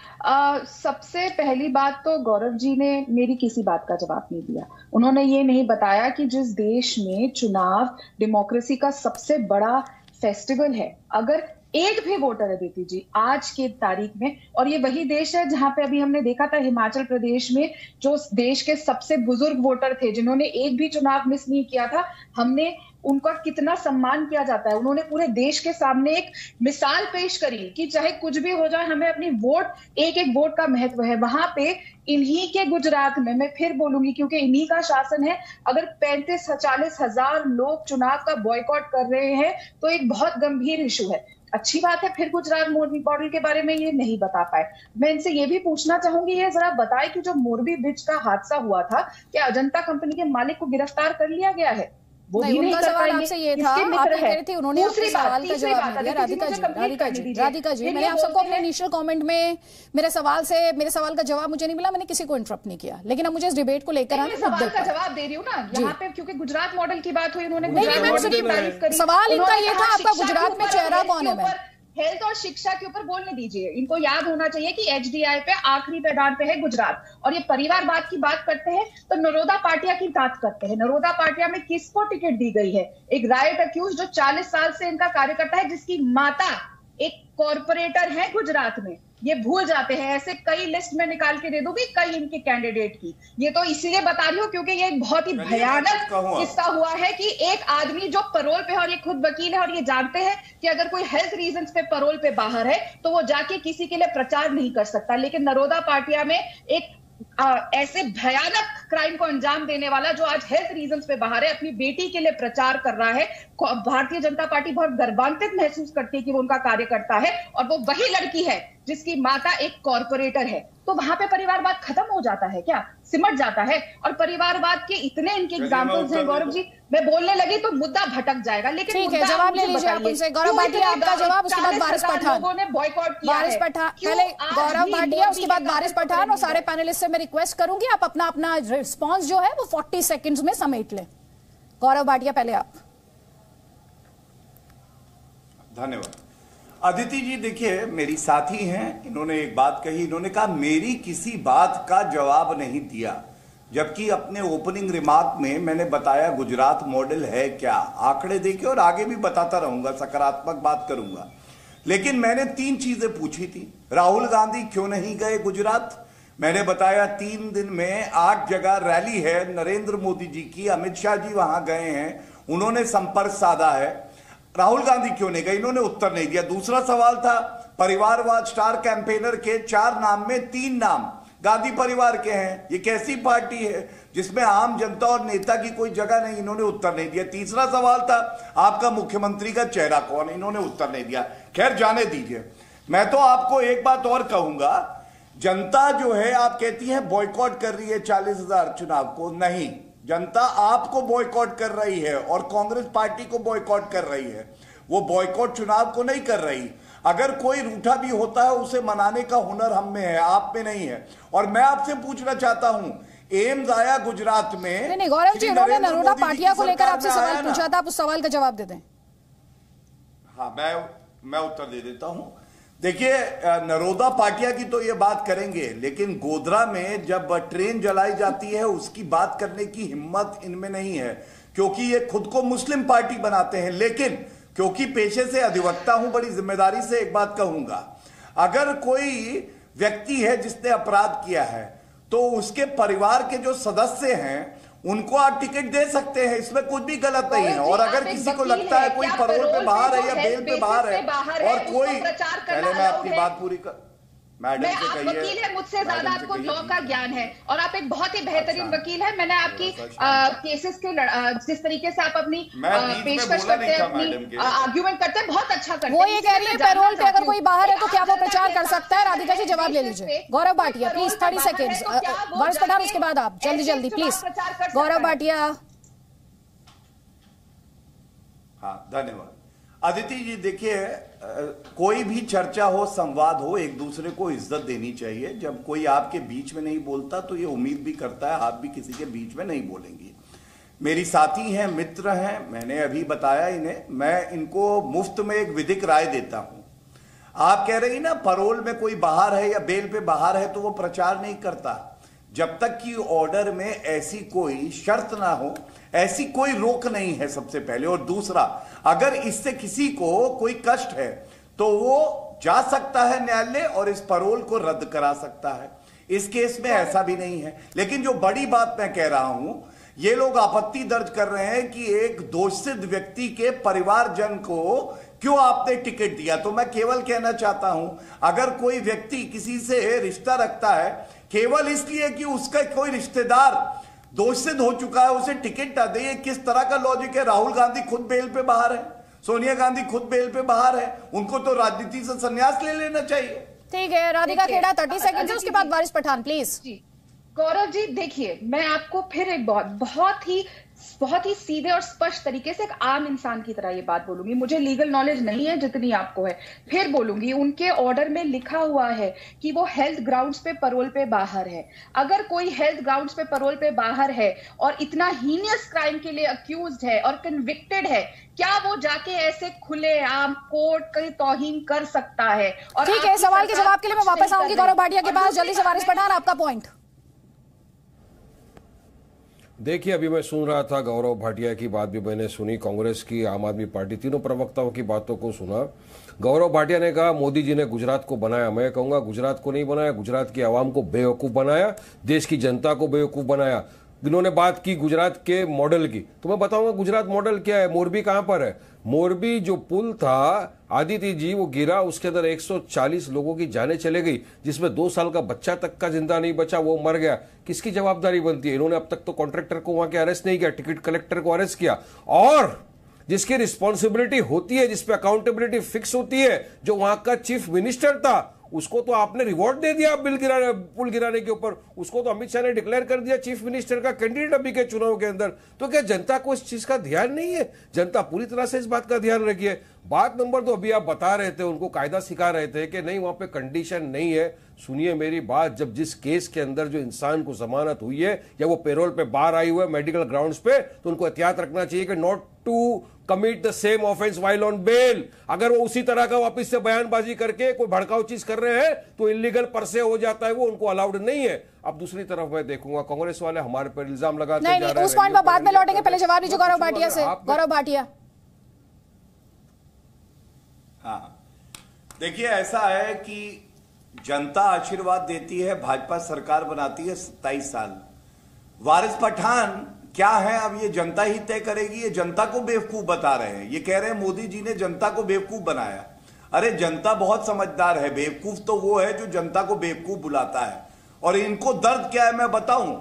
सबसे पहली बात तो गौरव जी ने मेरी किसी बात का जवाब नहीं दिया। उन्होंने ये नहीं बताया कि जिस देश में चुनाव डेमोक्रेसी का सबसे बड़ा फेस्टिवल है, अगर एक भी वोटर, अदिति जी, आज के तारीख में, और ये वही देश है जहां पे अभी हमने देखा था हिमाचल प्रदेश में जो देश के सबसे बुजुर्ग वोटर थे जिन्होंने एक भी चुनाव मिस नहीं किया था, हमने उनका कितना सम्मान किया जाता है। उन्होंने पूरे देश के सामने एक मिसाल पेश करी कि चाहे कुछ भी हो जाए, हमें अपनी वोट, एक एक वोट का महत्व है। वहां पे इन्हीं के गुजरात में, मैं फिर बोलूंगी क्योंकि इन्हीं का शासन है, अगर 35-40 हजार लोग चुनाव का बॉयकॉट कर रहे हैं तो एक बहुत गंभीर इशू है। अच्छी बात है फिर गुजरात मॉडल के बारे में ये नहीं बता पाए। मैं इनसे ये भी पूछना चाहूंगी, ये जरा बताए कि जो मोरबी ब्रिज का हादसा हुआ था, क्या अजंता कंपनी के मालिक को गिरफ्तार कर लिया गया है? वो नहीं, उनका सवाल आपसे ये था, आप कह रहे थे उन्होंने आपके सवाल का जवाब नहीं दिया। राधिका जी, मैंने आप सबको अपने इनिशियल कमेंट में मेरे सवाल का जवाब मुझे नहीं मिला, मैंने किसी को इंटरप्ट नहीं किया, लेकिन अब मुझे इस डिबेट को लेकर सवाल का जवाब दे रही हूँ ना यहाँ पे, क्योंकि गुजरात मॉडल की बात हुई, उन्होंने सवाल इनका ये था, आपका गुजरात में चेहरा कौन है? हेल्थ और शिक्षा के ऊपर बोलने दीजिए। इनको याद होना चाहिए कि एचडीआई पे आखिरी मैदान पे है गुजरात। और ये परिवारवाद की बात करते हैं तो नरोदा पाटिया की बात करते हैं। नरोदा पाटिया में किसको टिकट दी गई है? एक राइट अक्यूज जो 40 साल से इनका कार्यकर्ता है, जिसकी माता एक कॉर्पोरेटर है गुजरात में। ये भूल जाते हैं। ऐसे कई लिस्ट में निकाल के दे दूंगी कई इनके कैंडिडेट की। ये तो इसीलिए बता रही हूँ क्योंकि ये एक बहुत ही भयानक किस्सा हुआ है कि एक आदमी जो पैरोल पे है, और ये खुद वकील है और ये जानते हैं कि अगर कोई हेल्थ रीजंस पे पैरोल पे बाहर है तो वो जाके किसी के लिए प्रचार नहीं कर सकता। लेकिन नरोदा पाटिया में एक ऐसे भयानक क्राइम को अंजाम देने वाला जो आज हेल्थ रीजंस पे बाहर है, अपनी बेटी के लिए प्रचार कर रहा है। भारतीय जनता पार्टी बहुत गर्वान्वित महसूस करती है कि वो उनका कार्यकर्ता है, और वो वही लड़की है जिसकी माता एक कॉर्पोरेटर है। तो वहां पे परिवारवाद खत्म हो जाता है क्या? सिमट जाता है? और परिवारवाद के इतने इनके एग्जाम्पल्स हैं गौरव जी, मैं बोलने लगी तो मुद्दा भटक जाएगा। लेकिन ठीक है, जवाब ले लीजिए आप उनसे। गौरव भाटिया आपका जवाब, उसके बाद वारिस पठान। लोगों ने बॉयकॉट किया है। वारिस पठान, पहले गौरव भाटिया, उसके बाद वारिस पठान, और सारे पैनलिस्ट से मैं रिक्वेस्ट करूंगी आप अपना रिस्पॉन्स जो है वो 40 सेकंड्स में समेट लें। गौरव भाटिया पहले आप। धन्यवाद। अदिति जी देखिए, मेरी साथी हैं, इन्होंने एक बात कही, इन्होंने कहा मेरी किसी बात का जवाब नहीं दिया, जबकि अपने ओपनिंग रिमार्क में मैंने बताया गुजरात मॉडल है क्या। आंकड़े देखे और आगे भी बताता रहूंगा, सकारात्मक बात करूंगा। लेकिन मैंने 3 चीजें पूछी थी। राहुल गांधी क्यों नहीं गए गुजरात? मैंने बताया 3 दिन में 8 जगह रैली है नरेंद्र मोदी जी की, अमित शाह जी वहां गए हैं, उन्होंने संपर्क साधा है। राहुल गांधी क्यों नहीं गए, इन्होंने उत्तर नहीं दिया। दूसरा सवाल था परिवारवाद स्टार कैंपेनर के 4 नाम में 3 नाम गांधी परिवार के हैं। ये कैसी पार्टी है जिसमें आम जनता और नेता की कोई जगह नहीं, इन्होंने उत्तर नहीं दिया। तीसरा सवाल था आपका मुख्यमंत्री का चेहरा कौन, इन्होंने उत्तर नहीं दिया। खैर जाने दीजिए। मैं तो आपको एक बात और कहूंगा, जनता जो है आप कहती हैं बॉयकॉट कर रही है 40,000 चुनाव को, नहीं, जनता आपको बॉयकॉट कर रही है और कांग्रेस पार्टी को बॉयकॉट कर रही है। वो बॉयकॉट चुनाव को नहीं कर रही। अगर कोई रूठा भी होता है उसे मनाने का हुनर हम में है, आप में नहीं है। और मैं आपसे पूछना चाहता हूं, एम्स आया गुजरात में। नहीं गौरव जी, उन्होंने नरोदा पाटिया को लेकर आपसे सवाल पूछा था, आप उस सवाल का जवाब दे दें। हाँ, मैं उत्तर दे देता हूं। देखिए, नरोदा पाटिया की तो ये बात करेंगे, लेकिन गोधरा में जब ट्रेन जलाई जाती है उसकी बात करने की हिम्मत इनमें नहीं है, क्योंकि ये खुद को मुस्लिम पार्टी बनाते हैं। लेकिन क्योंकि पेशे से अधिवक्ता हूं, बड़ी जिम्मेदारी से एक बात कहूंगा, अगर कोई व्यक्ति है जिसने अपराध किया है तो उसके परिवार के जो सदस्य हैं उनको आप टिकट दे सकते हैं, इसमें कुछ भी गलत नहीं है। और अगर किसी को लगता है कोई पैरोल पे बाहर है या बेल पे बाहर है और कोई, पहले मैं अपनी बात पूरी कर, मैडम से कहिए। वकील है, मुझसे ज्यादा आपको लॉ का ज्ञान है और आप एक बहुत ही बेहतरीन वकील है। मैंने आपकी केसेस के जिस तरीके से आप अपनी पेशकश करते हैं, अपनी आर्ग्यूमेंट करते हैं, बहुत अच्छा करते हैं। वो ये कह रही है पैरोल पे अगर कोई बाहर है तो क्या वो प्रचार कर सकता है? राधिका जी जवाब ले लीजिए। गौरव भाटिया प्लीज 30 सेकेंड्स, वारिस पठान उसके बाद आप, जल्दी प्लीज। गौरव भाटिया। हाँ, धन्यवाद। अदिति जी, देखिए, कोई भी चर्चा हो, संवाद हो, एक दूसरे को इज्जत देनी चाहिए। जब कोई आपके बीच में नहीं बोलता तो ये उम्मीद भी करता है आप भी किसी के बीच में नहीं बोलेंगी। मेरी साथी हैं, मित्र हैं, मैंने अभी बताया इन्हें, मैं इनको मुफ्त में एक विधिक राय देता हूं। आप कह रही ना पैरोल में कोई बाहर है या बेल पे बाहर है तो वो प्रचार नहीं करता, जब तक कि ऑर्डर में ऐसी कोई शर्त ना हो, ऐसी कोई रोक नहीं है, सबसे पहले। और दूसरा, अगर इससे किसी को कोई कष्ट है तो वो जा सकता है न्यायालय और इस पैरोल को रद्द करा सकता है। इस केस में ऐसा भी नहीं है। लेकिन जो बड़ी बात मैं कह रहा हूं, ये लोग आपत्ति दर्ज कर रहे हैं कि एक दोषित व्यक्ति के परिवारजन को क्यों आपने टिकट दिया। तो मैं केवल कहना चाहता हूं, अगर कोई व्यक्ति किसी से रिश्ता रखता है केवल इसलिए कि उसका कोई रिश्तेदार दोषित हो चुका है, उसे टिकट ना दे, किस तरह का लॉजिक है? राहुल गांधी खुद बेल पे बाहर है, सोनिया गांधी खुद बेल पे बाहर है, उनको तो राजनीति से संन्यास ले लेना चाहिए। ठीक है, राधिका खेड़ा 30 सेकंड, उसके बाद वारिस पठान प्लीज। गौरव जी, देखिए, मैं आपको फिर एक बहुत ही सीधे और स्पष्ट तरीके से एक आम इंसान की तरह ये बात बोलूंगी। मुझे लीगल नॉलेज नहीं है जितनी आपको है, फिर बोलूंगी। उनके ऑर्डर में लिखा हुआ है कि वो हेल्थ ग्राउंड्स पे पैरोल पे बाहर है। अगर कोई हेल्थ ग्राउंड्स पे पैरोल पे बाहर है और इतना हीनियस क्राइम के लिए अक्यूज्ड है और कन्विक्टेड है, क्या वो जाके ऐसे खुले आम कोर्ट की तौहीन कर सकता है? और ठीक है, सवाल के जवाब के लिए मैं वापस आऊंगी गौरव भाटिया के पास। जल्दी से वारिस पठान, आपका पॉइंट। देखिए, अभी मैं सुन रहा था, गौरव भाटिया की बात भी मैंने सुनी, कांग्रेस की, आम आदमी पार्टी, तीनों प्रवक्ताओं की बातों को सुना। गौरव भाटिया ने कहा मोदी जी ने गुजरात को बनाया। मैं कहूंगा गुजरात को नहीं बनाया, गुजरात की आवाम को बेवकूफ बनाया, देश की जनता को बेवकूफ बनाया। इन्होंने बात की गुजरात के मॉडल की, तो मैं बताऊंगा गुजरात मॉडल क्या है। मोरबी कहां पर है? मोरबी जो पुल था आदित्य जी, वो गिरा, उसके अंदर 140 लोगों की जानें चले गई, जिसमें 2 साल का बच्चा तक का जिंदा नहीं बचा, वो मर गया। किसकी जवाबदारी बनती है? इन्होंने अब तक तो कॉन्ट्रैक्टर को वहां के अरेस्ट नहीं किया, टिकट कलेक्टर को अरेस्ट किया। और जिसकी रिस्पॉन्सिबिलिटी होती है, जिसपे अकाउंटेबिलिटी फिक्स होती है, जो वहां का चीफ मिनिस्टर था, उसको तो आपने रिवॉर्ड दे दिया पुल गिराने के ऊपर। उसको तो अमित शाह ने डिक्लेयर कर दिया चीफ मिनिस्टर का कैंडिडेट अभी के चुनाव के अंदर। तो क्या जनता को इस चीज का ध्यान नहीं है? जनता पूरी तरह से इस बात का ध्यान रखी है। बात नंबर 2, अभी आप बता रहे थे, उनको कायदा सिखा रहे थे कि नहीं वहां पे कंडीशन नहीं है। सुनिए मेरी बात, जब जिस केस के अंदर जो इंसान को जमानत हुई है या वो पेरोल पे बाहर आई हुई है मेडिकल ग्राउंड्स पे, तो उनको एहतियात रखना चाहिए कि not to commit the same offence while on bail. अगर वो उसी तरह का वापस से बयानबाजी करके कोई भड़काऊ चीज कर रहे हैं तो इलीगल पर से हो जाता है, वो उनको अलाउड नहीं है। अब दूसरी तरफ मैं देखूंगा कांग्रेस वाले हमारे पर इल्जाम लगाते जा रहे हैं। उस पॉइंट पर बाद में लौटेंगे, पहले जवाब दीजिए गौरव भाटिया से। गौरव भाटिया। हाँ, देखिए, ऐसा है कि जनता आशीर्वाद देती है, भाजपा सरकार बनाती है 27 साल। वारिस पठान क्या है अब ये जनता ही तय करेगी। ये जनता को बेवकूफ बता रहे हैं। ये कह रहे हैं मोदी जी ने जनता को बेवकूफ बनाया। अरे जनता बहुत समझदार है, बेवकूफ तो वो है जो जनता को बेवकूफ बुलाता है। और इनको दर्द क्या है मैं बताऊं,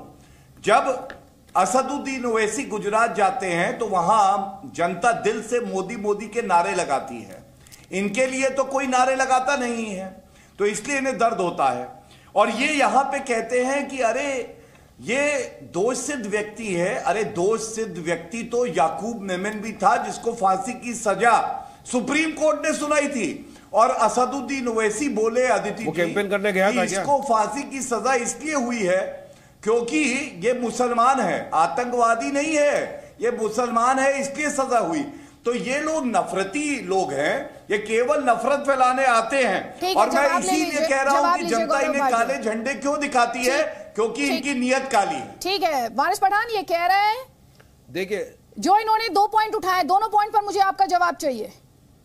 जब असदुद्दीन ओवैसी गुजरात जाते हैं तो वहां जनता दिल से मोदी मोदी के नारे लगाती है। इनके लिए तो कोई नारे लगाता नहीं है, तो इसलिए इन्हें दर्द होता है। और ये यहां पे कहते हैं कि अरे ये दोष सिद्ध व्यक्ति है। अरे दोष सिद्ध व्यक्ति तो याकूब मेमन भी था, जिसको फांसी की सजा सुप्रीम कोर्ट ने सुनाई थी। और असदुद्दीन ओवैसी बोले आदित्य जी कैंपेन करने गया था, इसको फांसी की सजा इसलिए हुई है क्योंकि ये मुसलमान है, आतंकवादी नहीं है, ये मुसलमान है, इसलिए सजा हुई। तो ये लोग नफरती लोग हैं, ये केवल नफरत फैलाने आते हैं। और मैं इसीलिए कह रहा हूं कि जनता इन्हें काले झंडे क्यों दिखाती है, क्योंकि इनकी नियत काली है। ठीक है, वारिस पठान ये कह रहे हैं, देखिए जो इन्होंने 2 पॉइंट उठाए, दोनों पॉइंट पर मुझे आपका जवाब चाहिए।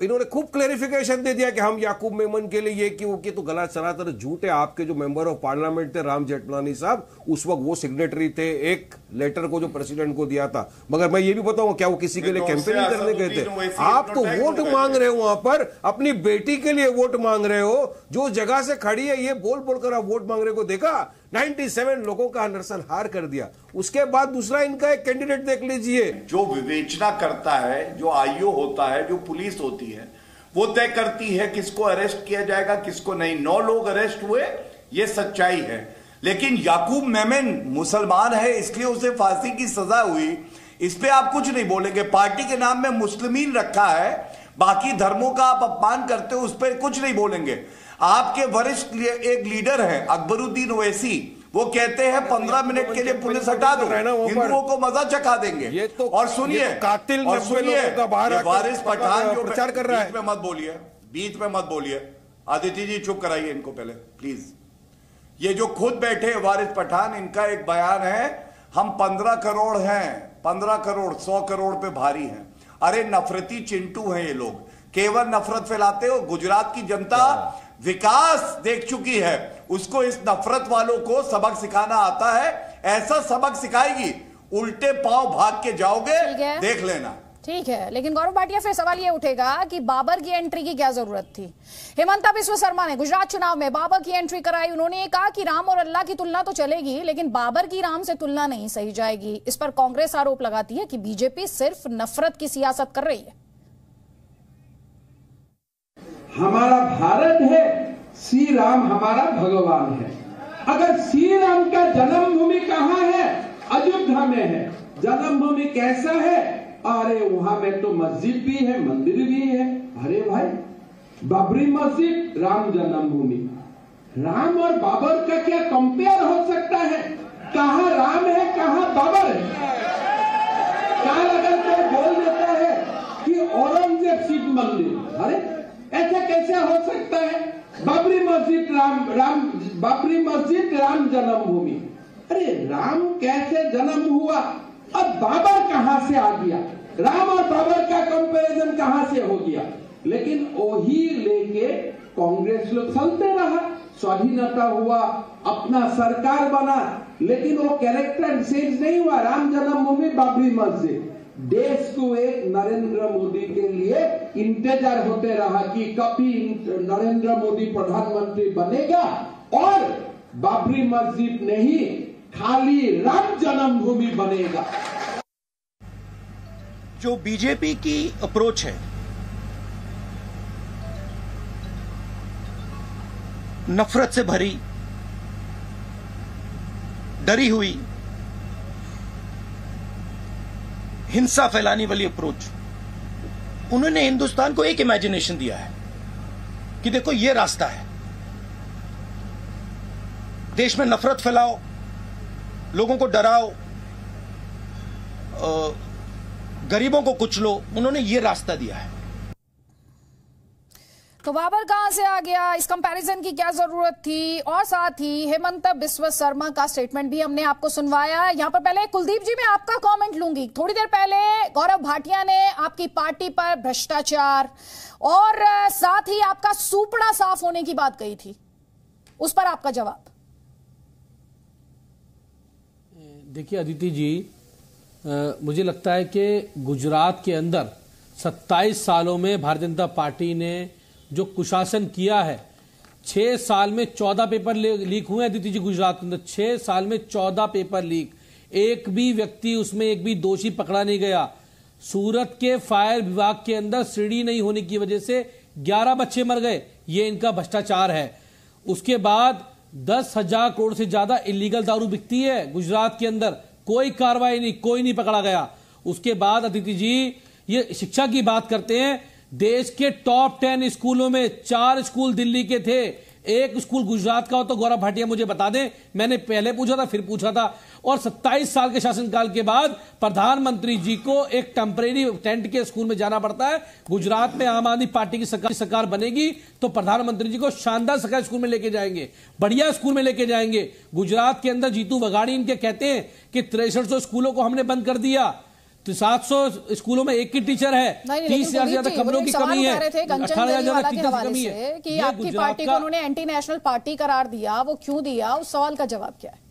इन्होंने खूब क्लेरिफिकेशन दे दिया कि हम याकूब मेमन के लिए ये क्यों कि तो गलत सरासर झूठ है। आपके जो मेंबर ऑफ पार्लियामेंट थे राम जेठमलानी साहब, उस वक्त वो सिग्नेटरी थे एक लेटर को जो प्रेसिडेंट को दिया था। मगर मैं ये भी बताऊं, क्या वो किसी के लिए कैंपेनिंग करने गए थे? आप तो वोट मांग रहे हो, वहां पर अपनी बेटी के लिए वोट मांग रहे हो, जो जगह से खड़ी है ये बोल बोलकर आप वोट मांग रहे हो। देखा 97 लोगों का नरसंहार कर दिया। उसके बाद दूसरा इनका एक कैंडिडेट देख लीजिए। जो विवेचना करता है, जो आईओ होता है, जो पुलिस होती है, वो तय करती है किसको अरेस्ट किया जाएगा, किसको नहीं। 9 लोग अरेस्ट हुए, ये सच्चाई है। लेकिन याकूब मेमन मुसलमान है, इसलिए उसे फांसी की सजा हुई, इस पे आप कुछ नहीं बोलेंगे। पार्टी के नाम में मुस्लिमीन रखा है, बाकी धर्मों का आप अपमान करते हो, उस पर कुछ नहीं बोलेंगे। आपके वरिष्ठ एक लीडर हैं अकबरुद्दीन ओवैसी, वो कहते हैं 15 मिनट के लिए पुलिस हटा दो, हिंदुओं को मजा चखा देंगे। ये तो और सुनिए, कातिल और सुनिए, वारिस पठान जो प्रचार कर रहा है, बीच में मत बोलिए, बीच में मत बोलिए। आदित्य जी चुप कराइए इनको पहले प्लीज। ये जो खुद बैठे वारिस पठान, इनका एक बयान है, हम 15 करोड़ हैं, 15 करोड़ 100 करोड़ पे भारी हैं। अरे नफरती चिंटू हैं ये लोग, केवल नफरत फैलाते हो। गुजरात की जनता विकास देख चुकी है, उसको इस नफरत वालों को सबक सिखाना आता है। ऐसा सबक सिखाएगी, उल्टे पांव भाग के जाओगे, देख लेना। ठीक है, लेकिन गौरव भाटिया फिर सवाल ये उठेगा कि बाबर की एंट्री की क्या जरूरत थी? हेमंता बिस्वा शर्मा ने गुजरात चुनाव में बाबर की एंट्री कराई। उन्होंने ये कहा कि राम और अल्लाह की तुलना तो चलेगी, लेकिन बाबर की राम से तुलना नहीं सही जाएगी। इस पर कांग्रेस आरोप लगाती है कि बीजेपी सिर्फ नफरत की सियासत कर रही है। हमारा भारत है, श्री राम हमारा भगवान है। अगर श्री राम का जन्मभूमि कहाँ है? अयोध्या में है। जन्मभूमि कैसा है? अरे वहां में तो मस्जिद भी है, मंदिर भी है। अरे भाई, बाबरी मस्जिद राम जन्मभूमि। राम और बाबर का क्या कंपेयर हो सकता है? कहाँ राम है, कहाँ बाबर है? काल अगर कोई बोल देता है कि औरंगजेब शिव मंदिर, अरे ऐसा कैसे हो सकता है? बाबरी मस्जिद बाबरी मस्जिद राम जन्मभूमि। अरे राम कैसे जन्म हुआ? अब बाबर कहां से आ गया? राम और बाबर का कंपैरिजन कहां से हो गया? लेकिन वही लेके कांग्रेस लोग चलते रहा, स्वाधीनता हुआ, अपना सरकार बना, लेकिन वो कैरेक्टर चेंज नहीं हुआ। राम जन्मभूमि, बाबरी मस्जिद। देश को एक नरेंद्र मोदी के लिए इंतजार होते रहा कि कभी नरेंद्र मोदी प्रधानमंत्री बनेगा और बाबरी मस्जिद नहीं, खाली राम जन्मभूमि बनेगा। जो बीजेपी की अप्रोच है, नफरत से भरी, डरी हुई, हिंसा फैलाने वाली अप्रोच, उन्होंने हिंदुस्तान को एक इमेजिनेशन दिया है कि देखो ये रास्ता है, देश में नफरत फैलाओ, लोगों को डराओ, गरीबों को कुचलो। उन्होंने ये रास्ता दिया है। तो बाबर कहां से आ गया? इस कंपैरिजन की क्या जरूरत थी? और साथ ही हेमंता बिस्वा शर्मा का स्टेटमेंट भी हमने आपको सुनवाया। यहां पर पहले कुलदीप जी मैं आपका कमेंट लूंगी। थोड़ी देर पहले गौरव भाटिया ने आपकी पार्टी पर भ्रष्टाचार और साथ ही आपका सूपड़ा साफ होने की बात कही थी, उस पर आपका जवाब। देखिए अदिति जी, मुझे लगता है कि गुजरात के अंदर 27 सालों में भारतीय जनता पार्टी ने जो कुशासन किया है, 6 साल में 14 पेपर लीक हुए हैं अदिति जी गुजरात के अंदर। 6 साल में 14 पेपर लीक, एक भी व्यक्ति उसमें, एक भी दोषी पकड़ा नहीं गया। सूरत के फायर विभाग के अंदर सीढ़ी नहीं होने की वजह से 11 बच्चे मर गए, ये इनका भ्रष्टाचार है। उसके बाद 10,000 करोड़ से ज्यादा इलीगल दारू बिकती है गुजरात के अंदर, कोई कार्रवाई नहीं, कोई नहीं पकड़ा गया। उसके बाद अदिति जी ये शिक्षा की बात करते हैं, देश के टॉप 10 स्कूलों में 4 स्कूल दिल्ली के थे, 1 स्कूल गुजरात का हो तो गौरव भाटिया मुझे बता दें। मैंने पहले पूछा था, फिर पूछा था। और 27 साल के शासनकाल के बाद प्रधानमंत्री जी को एक टेम्परेरी टेंट के स्कूल में जाना पड़ता है। गुजरात में आम आदमी पार्टी की सरकार बनेगी तो प्रधानमंत्री जी को शानदार सरकारी स्कूल में लेके जाएंगे, बढ़िया स्कूल में लेके जाएंगे। गुजरात के अंदर जीतू वघाड़ी इनके कहते हैं कि 6300 स्कूलों को हमने बंद कर दिया, तो 700 स्कूलों में एक ही टीचर है, 30,000 से ज्यादा कमरों की कमी है, 18,000 ज्यादा टीचर की कमी है कि आपकी पार्टी को उन्होंने एंटी नेशनल पार्टी करार दिया, वो क्यों दिया, उस सवाल का जवाब क्या है?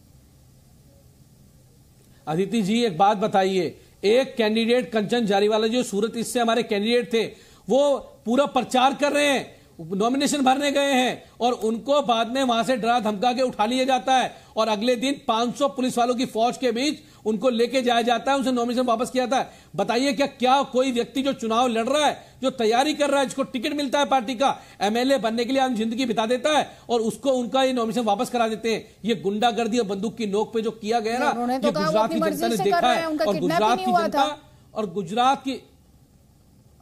अदिति जी एक बात बताइए, एक कैंडिडेट कंचन जारीवाला जो सूरत इससे हमारे कैंडिडेट थे, वो पूरा प्रचार कर रहे हैं, नॉमिनेशन भरने गए हैं और उनको बाद में वहां से डरा धमका के उठा लिया जाता है और अगले दिन 500 पुलिस वालों की फौज के बीच उनको लेके जाया जाता है, उनसे नॉमिनेशन वापस किया जाता है। बताइए क्या कोई व्यक्ति जो चुनाव लड़ रहा है, जो तैयारी कर रहा है, जिसको टिकट मिलता है पार्टी का, एमएलए बनने के लिए आम जिंदगी बिता देता है और उसको उनका ये नॉमिनेशन वापस करा देते हैं? ये गुंडागर्दी और बंदूक की नोक पे जो किया गया ना, ये गुजरात की जनता ने देखा है। और गुजरात की जनता और गुजरात की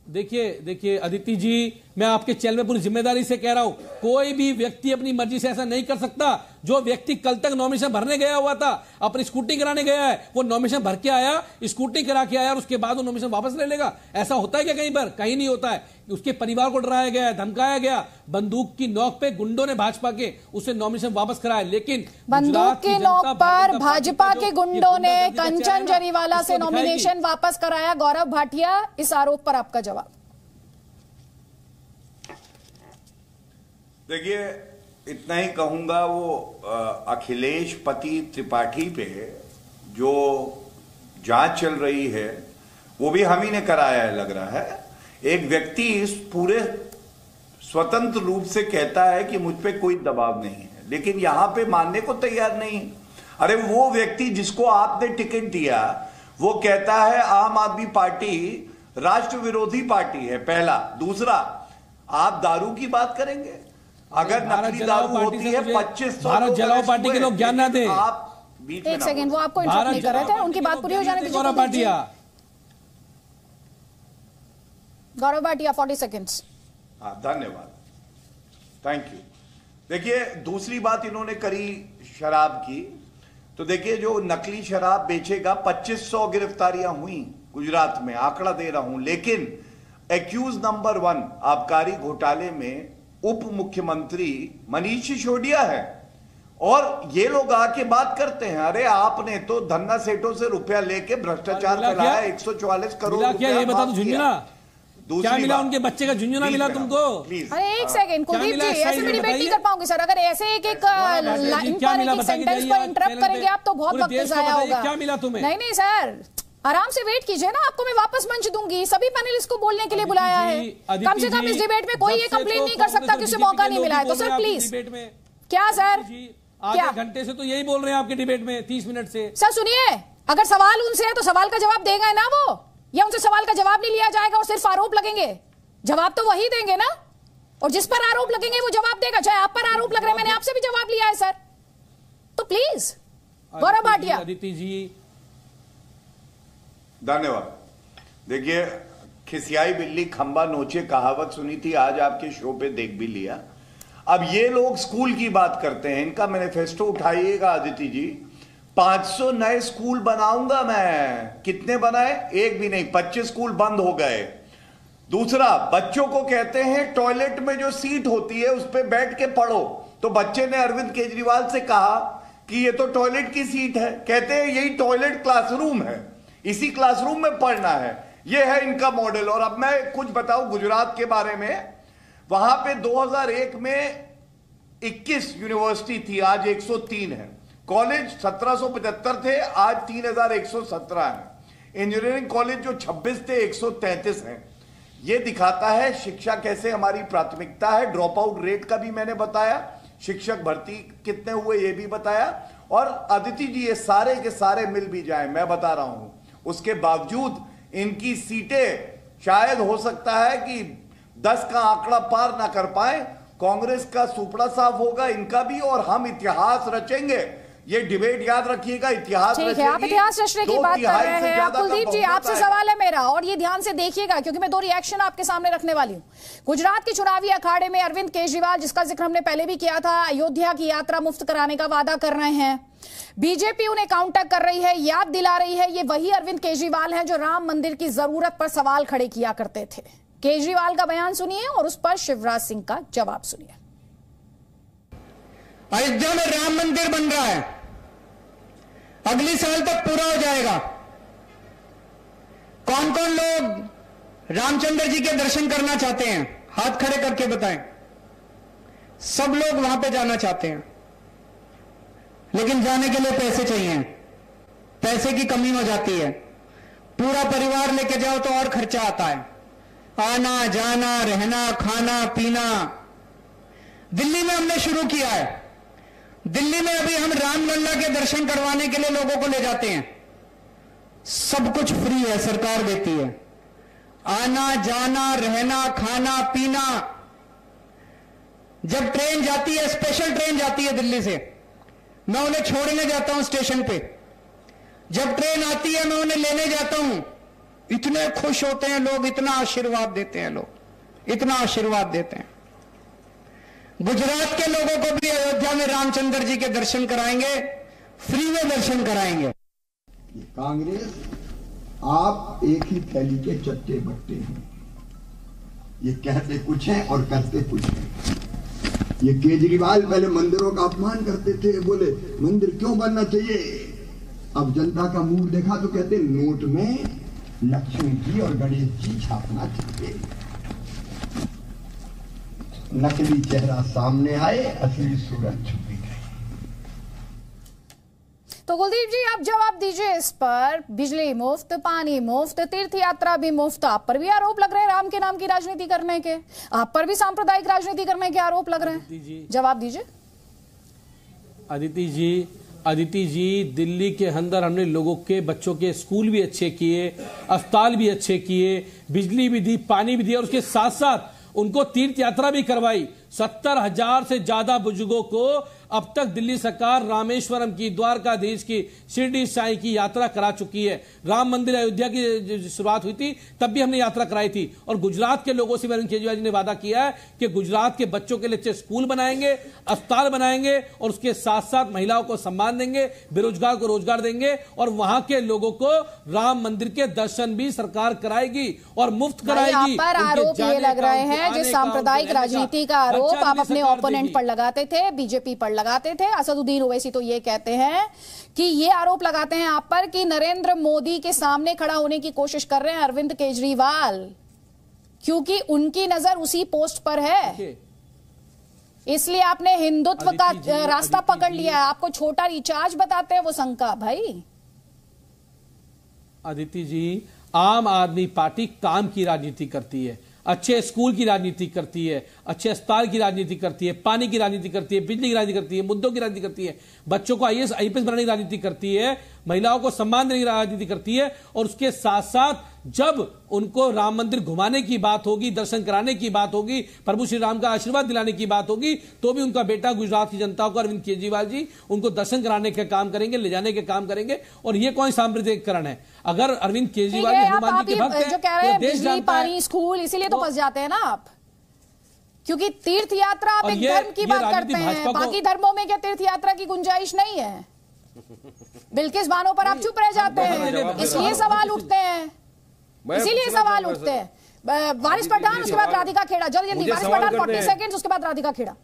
देखिए अदिति जी, मैं आपके चैनल में पूरी जिम्मेदारी से कह रहा हूं, कोई भी व्यक्ति अपनी मर्जी से ऐसा नहीं कर सकता। जो व्यक्ति कल तक नॉमिनेशन भरने गया हुआ था, अपनी स्कूटी कराने गया है, वो नॉमिनेशन भर के आया, स्कूटी करा के आया और उसके बाद वो नॉमिनेशन वापस ले लेगा? ऐसा होता है क्या कहीं पर? कहीं नहीं होता है। उसके परिवार को डराया गया, धमकाया गया, बंदूक की नोक पे गुंडों ने भाजपा के उसे नॉमिनेशन वापस कराया। लेकिन बंदूक की नोक पर भाजपा के गुंडों ने कंचन जरीवाला से नॉमिनेशन वापस कराया। गौरव भाटिया, इस आरोप पर आपका जवाब? देखिए, इतना ही कहूंगा, वो अखिलेश पति त्रिपाठी पे जो जांच चल रही है वो भी हम ही ने कराया है, लग रहा है। एक व्यक्ति इस पूरे स्वतंत्र रूप से कहता है कि मुझ पे कोई दबाव नहीं है, लेकिन यहां पे मानने को तैयार नहीं। अरे वो व्यक्ति जिसको आपने टिकट दिया, वो कहता है आम आदमी पार्टी राष्ट्र विरोधी पार्टी है, पहला। दूसरा, आप दारू की बात करेंगे, अगर नकली दारू होती है 2500, भारत जलाओ पार्टी के लोग ज्ञान ना दें। आप बीच में एक सेकंड, वो आपको इंटरप्ट नहीं कर रहे थे, उनकी बात पूरी हो जाने दीजिए। गौरव भाटिया, 40 सेकंड्स। हाँ, धन्यवाद, थैंक यू। देखिए, दूसरी बात इन्होंने करी शराब की, तो देखिए जो नकली शराब बेचेगा, 2500 गिरफ्तारियां हुई गुजरात में, आंकड़ा दे रहा हूं। लेकिन एक्यूज नंबर 1 आबकारी घोटाले में उप मुख्यमंत्री मनीष सिसोदिया है। और ये लोग आके बात करते हैं, अरे आपने तो धन्ना सेठों से रुपया लेके भ्रष्टाचार फैलाया, 144 करोड़ रुपया। ये बता दो, झुंझुना क्या मिला? उनके बच्चे का झुंझुना मिला तुमको? अरे एक सेकंड कुलदीप जी, ऐसे मैं डिबेट नहीं कर पाऊंगी सर। अगर ऐसे एक सेंटेंस पर इंटरप्ट करेंगे आप तो बहुत वक्त जाया होगा। क्या मिला तुम्हें? नहीं सर, आराम से वेट कीजिए ना, आपको मैं वापस मंच दूंगी। सभी पैनलिस्ट को बोलने के लिए बुलाया है, कम से कम इस डिबेट में कोई ये कंप्लेंट नहीं कर सकता कि उसे मौका नहीं मिला है। तो सर प्लीज, क्या सर, आधे घंटे से तो यही बोल रहे हैं आपके डिबेट में, 30 मिनट से। सर सुनिए, अगर सवाल उनसे है तो सवाल का जवाब देगा ना वो, या उनसे सवाल का जवाब नहीं लिया जाएगा और सिर्फ आरोप लगेंगे? जवाब तो वही देंगे ना, और जिस पर आरोप लगेंगे वो जवाब देगा। चाहे आप पर आरोप लग रहे हैं, मैंने आपसे भी जवाब लिया है सर। तो प्लीज गौरव भाटिया। अदिति जी धन्यवाद। देखिए, खिसियाई बिल्ली खंबा नोचे कहावत सुनी थी, आज आपके शो पे देख भी लिया। अब ये लोग स्कूल की बात करते हैं, इनका मैनिफेस्टो उठाइएगा अदिति जी। 500 नए स्कूल बनाऊंगा मैं। कितने बनाए? एक भी नहीं, 25 स्कूल बंद हो गए। दूसरा, बच्चों को कहते हैं टॉयलेट में जो सीट होती है उस पर बैठ के पढ़ो, तो बच्चे ने अरविंद केजरीवाल से कहा कि ये तो टॉयलेट की सीट है। कहते हैं यही टॉयलेट क्लासरूम है, इसी क्लासरूम में पढ़ना है। ये है इनका मॉडल। और अब मैं कुछ बताऊं गुजरात के बारे में। वहां पे 2001 में 21 यूनिवर्सिटी थी, आज 103 है। कॉलेज 1775 थे, आज 3117 है। इंजीनियरिंग कॉलेज जो 26 थे 133 हैं। ये दिखाता है शिक्षा कैसे हमारी प्राथमिकता है। ड्रॉप आउट रेट का भी मैंने बताया, शिक्षक भर्ती कितने हुए ये भी बताया। और अदिति जी, ये सारे के सारे मिल भी जाए, मैं बता रहा हूं, उसके बावजूद इनकी सीटें शायद हो सकता है कि 10 का आंकड़ा पार ना कर पाए। कांग्रेस का सुपड़ा साफ होगा, इनका भी, और हम इतिहास रचेंगे। ये डिबेट याद रखिएगा, इतिहास ठीक है, आप इतिहास रचने की बात कर रहे हैं। कुलदीप जी, आपसे सवाल है मेरा, और ये ध्यान से देखिएगा क्योंकि मैं 2 रिएक्शन आपके सामने रखने वाली हूं। गुजरात के चुनावी अखाड़े में अरविंद केजरीवाल, जिसका जिक्र हमने पहले भी किया था, अयोध्या की यात्रा मुफ्त कराने का वादा कर रहे हैं। बीजेपी उन्हें काउंटर कर रही है, याद दिला रही है ये वही अरविंद केजरीवाल हैं जो राम मंदिर की जरूरत पर सवाल खड़े किया करते थे। केजरीवाल का बयान सुनिए और उस पर शिवराज सिंह का जवाब सुनिए। अयोध्या में राम मंदिर बन रहा है, अगले साल तक पूरा हो जाएगा। कौन कौन लोग रामचंद्र जी के दर्शन करना चाहते हैं? हाथ खड़े करके बताएं। सब लोग वहां पे जाना चाहते हैं, लेकिन जाने के लिए पैसे चाहिए, पैसे की कमी हो जाती है। पूरा परिवार लेके जाओ तो और खर्चा आता है, आना जाना, रहना, खाना पीना। दिल्ली में हमने शुरू किया है, दिल्ली में अभी हम रामलला के दर्शन करवाने के लिए लोगों को ले जाते हैं, सब कुछ फ्री है, सरकार देती है। आना जाना, रहना, खाना पीना। जब ट्रेन जाती है, स्पेशल ट्रेन जाती है दिल्ली से, मैं उन्हें छोड़ने जाता हूं स्टेशन पे। जब ट्रेन आती है मैं उन्हें लेने जाता हूं, इतने खुश होते हैं लोग, इतना आशीर्वाद देते हैं लोग, इतना आशीर्वाद देते हैं। गुजरात के लोगों को भी अयोध्या में रामचंद्र जी के दर्शन कराएंगे, फ्री में दर्शन कराएंगे। कांग्रेस, आप एक ही थैली के चट्टे बट्टे हैं। ये कहते कुछ हैं और करते कुछ हैं। ये केजरीवाल पहले मंदिरों का अपमान करते थे, बोले मंदिर क्यों बनना चाहिए। अब जनता का मूड देखा तो कहते नोट में लक्ष्मी जी और गणेश जी छापना चाहिए। नकली चेहरा सामने आए, असली सूरत छुपी गई। तो कुलदीप जी, आप जवाब दीजिए इस पर। बिजली मुफ्त, पानी मुफ्त, तीर्थ यात्रा भी मुफ्त। आप पर भी आरोप लग रहे हैं राम के नाम की राजनीति करने के, आप पर भी सांप्रदायिक राजनीति करने के आरोप लग रहे हैं। जवाब दीजिए। अदिति जी, दिल्ली के अंदर हमने लोगों के बच्चों के स्कूल भी अच्छे किए, अस्पताल भी अच्छे किए, बिजली भी दी, पानी भी दिया, और उसके साथ साथ उनको तीर्थ यात्रा भी करवाई। 70,000 से ज्यादा बुजुर्गों को अब तक दिल्ली सरकार रामेश्वरम की, द्वारकाधीश की, शिरडी साईं की यात्रा करा चुकी है। राम मंदिर अयोध्या की शुरुआत हुई थी तब भी हमने यात्रा कराई थी। और गुजरात के लोगों से अरविंद केजरीवाल जी ने वादा किया है कि गुजरात के बच्चों के लिए अच्छे स्कूल बनाएंगे, अस्पताल बनाएंगे, और उसके साथ साथ महिलाओं को सम्मान देंगे, बेरोजगार को रोजगार देंगे, और वहां के लोगों को राम मंदिर के दर्शन भी सरकार कराएगी और मुफ्त कराएगी। पर आरोप ये लग रहे हैं जिस सांप्रदायिक राजनीति का आरोप आप अपने ओपोनेंट पर लगाते थे, बीजेपी पर लगाते थे। असदुद्दीन ओवैसी तो ये कहते हैं कि ये आरोप लगाते हैं आप पर कि नरेंद्र मोदी के सामने खड़ा होने की कोशिश कर रहे हैं अरविंद केजरीवाल, क्योंकि उनकी नजर उसी पोस्ट पर है, इसलिए आपने हिंदुत्व का रास्ता पकड़ लिया है। आपको छोटा रिचार्ज बताते हैं वो शंका। भाई अदिति जी, आम आदमी पार्टी काम की राजनीति करती है, अच्छे स्कूल की राजनीति करती है, अच्छे अस्पताल की राजनीति करती है, पानी की राजनीति करती है, बिजली की राजनीति करती है, मुद्दों की राजनीति करती है, बच्चों को आईएएस आईपीएस बनाने की राजनीति करती है, महिलाओं को सम्मान देने की राजनीति करती है। और उसके साथ साथ जब उनको राम मंदिर घुमाने की बात होगी, दर्शन कराने की बात होगी, प्रभु श्री राम का आशीर्वाद दिलाने की बात होगी, तो भी उनका बेटा गुजरात की जनता को, अरविंद केजरीवाल जी, उनको दर्शन कराने का काम करेंगे, ले जाने के काम करेंगे। और ये कौन सांप्रदायिकरण है? अगर अरविंद केजरीवाल हनुमान जी के भक्त हैं, तो देश जानता है। पानी, स्कूल, इसीलिए तो फंस जाते हैं ना आप, क्योंकि तीर्थ यात्रा आप एक धर्म की बात करते हैं, बाकी धर्मों में क्या तीर्थ यात्रा की गुंजाइश नहीं है? बिल्किस बानों पर आप चुप रह जाते हैं, इसलिए सवाल उठते हैं, इसीलिए सवाल उठते हैं। वारिस पठान, उसके बाद राधिका खेड़ा, जल्दी जल्दी। वारिस पठान 40 सेकंड्स, उसके बाद राधिका खेड़ा।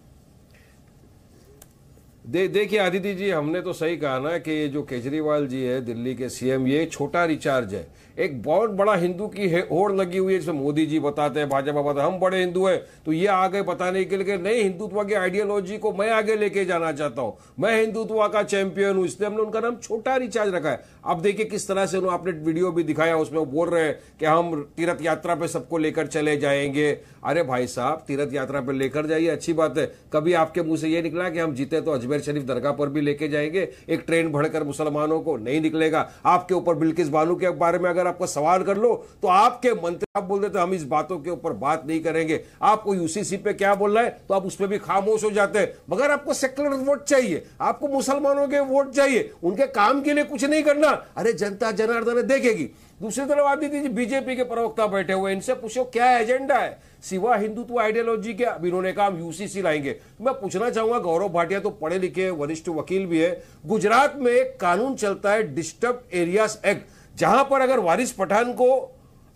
देखिए आदित्य जी, हमने तो सही कहा ना कि ये जो केजरीवाल जी है दिल्ली के सीएम, ये छोटा रिचार्ज है। एक बहुत बड़ा हिंदू की होड़ लगी हुई है, जिसमें मोदी जी बताते हैं, भाजपा बताते हैं हम बड़े हिंदू हैं, तो ये आगे बताने के लिए नहीं, हिंदुत्व की आइडियोलॉजी को मैं आगे लेके जाना चाहता हूं, मैं हिंदुत्व का चैंपियन हूं, इसलिए हमने उनका नाम छोटा रिचार्ज रखा है। अब देखिए किस तरह से आपने वीडियो भी दिखाया, उसमें वो बोल रहे हैं कि हम तीर्थ यात्रा पे सबको लेकर चले जाएंगे। अरे भाई साहब, तीर्थ यात्रा पे लेकर जाइए, अच्छी बात है। कभी आपके मुंह से ये निकला कि हम जीते तो अजमेर शरीफ दरगाह पर भी लेके जाएंगे, एक ट्रेन भरकर मुसलमानों को? नहीं निकलेगा। आपके ऊपर बिल्किस बानो के बारे में अगर आपको सवाल कर लो तो आपके मंत्री आप बोल देते हम इस बातों के ऊपर बात नहीं करेंगे। आपको यूसीसी पे क्या बोल रहा है तो आप उस पर भी खामोश हो जाते हैं। मगर आपको सेक्युलर वोट चाहिए, आपको मुसलमानों के वोट चाहिए, उनके काम के लिए कुछ नहीं करना। अरे जनता जनार्दन देखेगी। दूसरी तरफ आदित्य जी, बीजेपी के प्रवक्ता बैठे हुए, इनसे पूछो क्या एजेंडा है सिवा हिंदुत्व आइडियोलॉजी के? अब इन्होंने कहा हम यूसीसी लाएंगे। मैं पूछना चाहूंगा, गौरव भाटिया तो पढ़े लिखे वरिष्ठ वकील भी है, गुजरात में एक कानून चलता है डिस्टर्ब एरियाज एक्ट, जहां पर अगर वारिस पठान को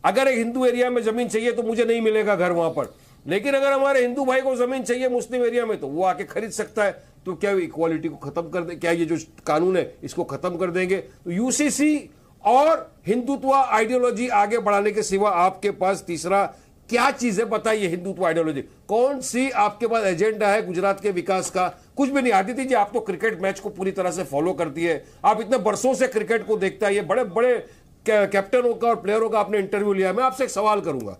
अगर एक हिंदू एरिया में जमीन चाहिए तो मुझे नहीं मिलेगा घर वहां पर, लेकिन अगर हमारे हिंदू भाई को जमीन चाहिए मुस्लिम एरिया में तो वो आके खरीद सकता है। तो क्या इक्वालिटी को खत्म कर दे? क्या ये जो कानून है इसको खत्म कर देंगे? तो यूसीसी और हिंदुत्व आइडियोलॉजी आगे बढ़ाने के सिवा आपके पास तीसरा क्या चीज है? बताइए। हिंदुत्व आइडियोलॉजी कौन सी आपके पास एजेंडा है गुजरात के विकास का? कुछ भी नहीं। आदित्य जी, आप तो क्रिकेट मैच को पूरी तरह से फॉलो करती है, आप इतने बरसों से क्रिकेट को देखता है, ये बड़े बड़े कैप्टनों का और प्लेयरों का आपने इंटरव्यू लिया। मैं आपसे एक सवाल करूंगा,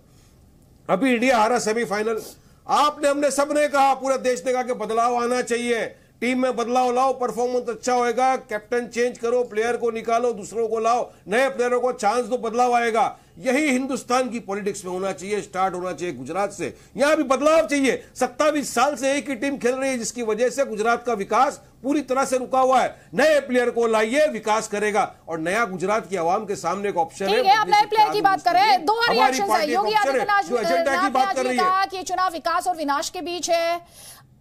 अभी इंडिया हारा सेमीफाइनल, आपने हमने सबने कहा, पूरा देश ने कहा कि बदलाव आना चाहिए, टीम में बदलाव लाओ, परफॉर्मेंस अच्छा होएगा, कैप्टन चेंज करो, प्लेयर को निकालो, दूसरों को लाओ, नए प्लेयरों को चांस दो, बदलाव आएगा। यही हिंदुस्तान की पॉलिटिक्स में होना चाहिए, स्टार्ट होना चाहिए गुजरात से। यहां भी बदलाव चाहिए। 27 साल से एक ही टीम खेल रही है, जिसकी वजह से गुजरात का विकास पूरी तरह से रुका हुआ है। नए प्लेयर को लाइए, विकास करेगा, और नया गुजरात की आवाम के सामने एक ऑप्शन है। आप नए प्लेयर की बात करें, दो रिएक्शन है। योगी आदित्यनाथ ने कहा कि चुनाव विकास और विनाश के बीच है।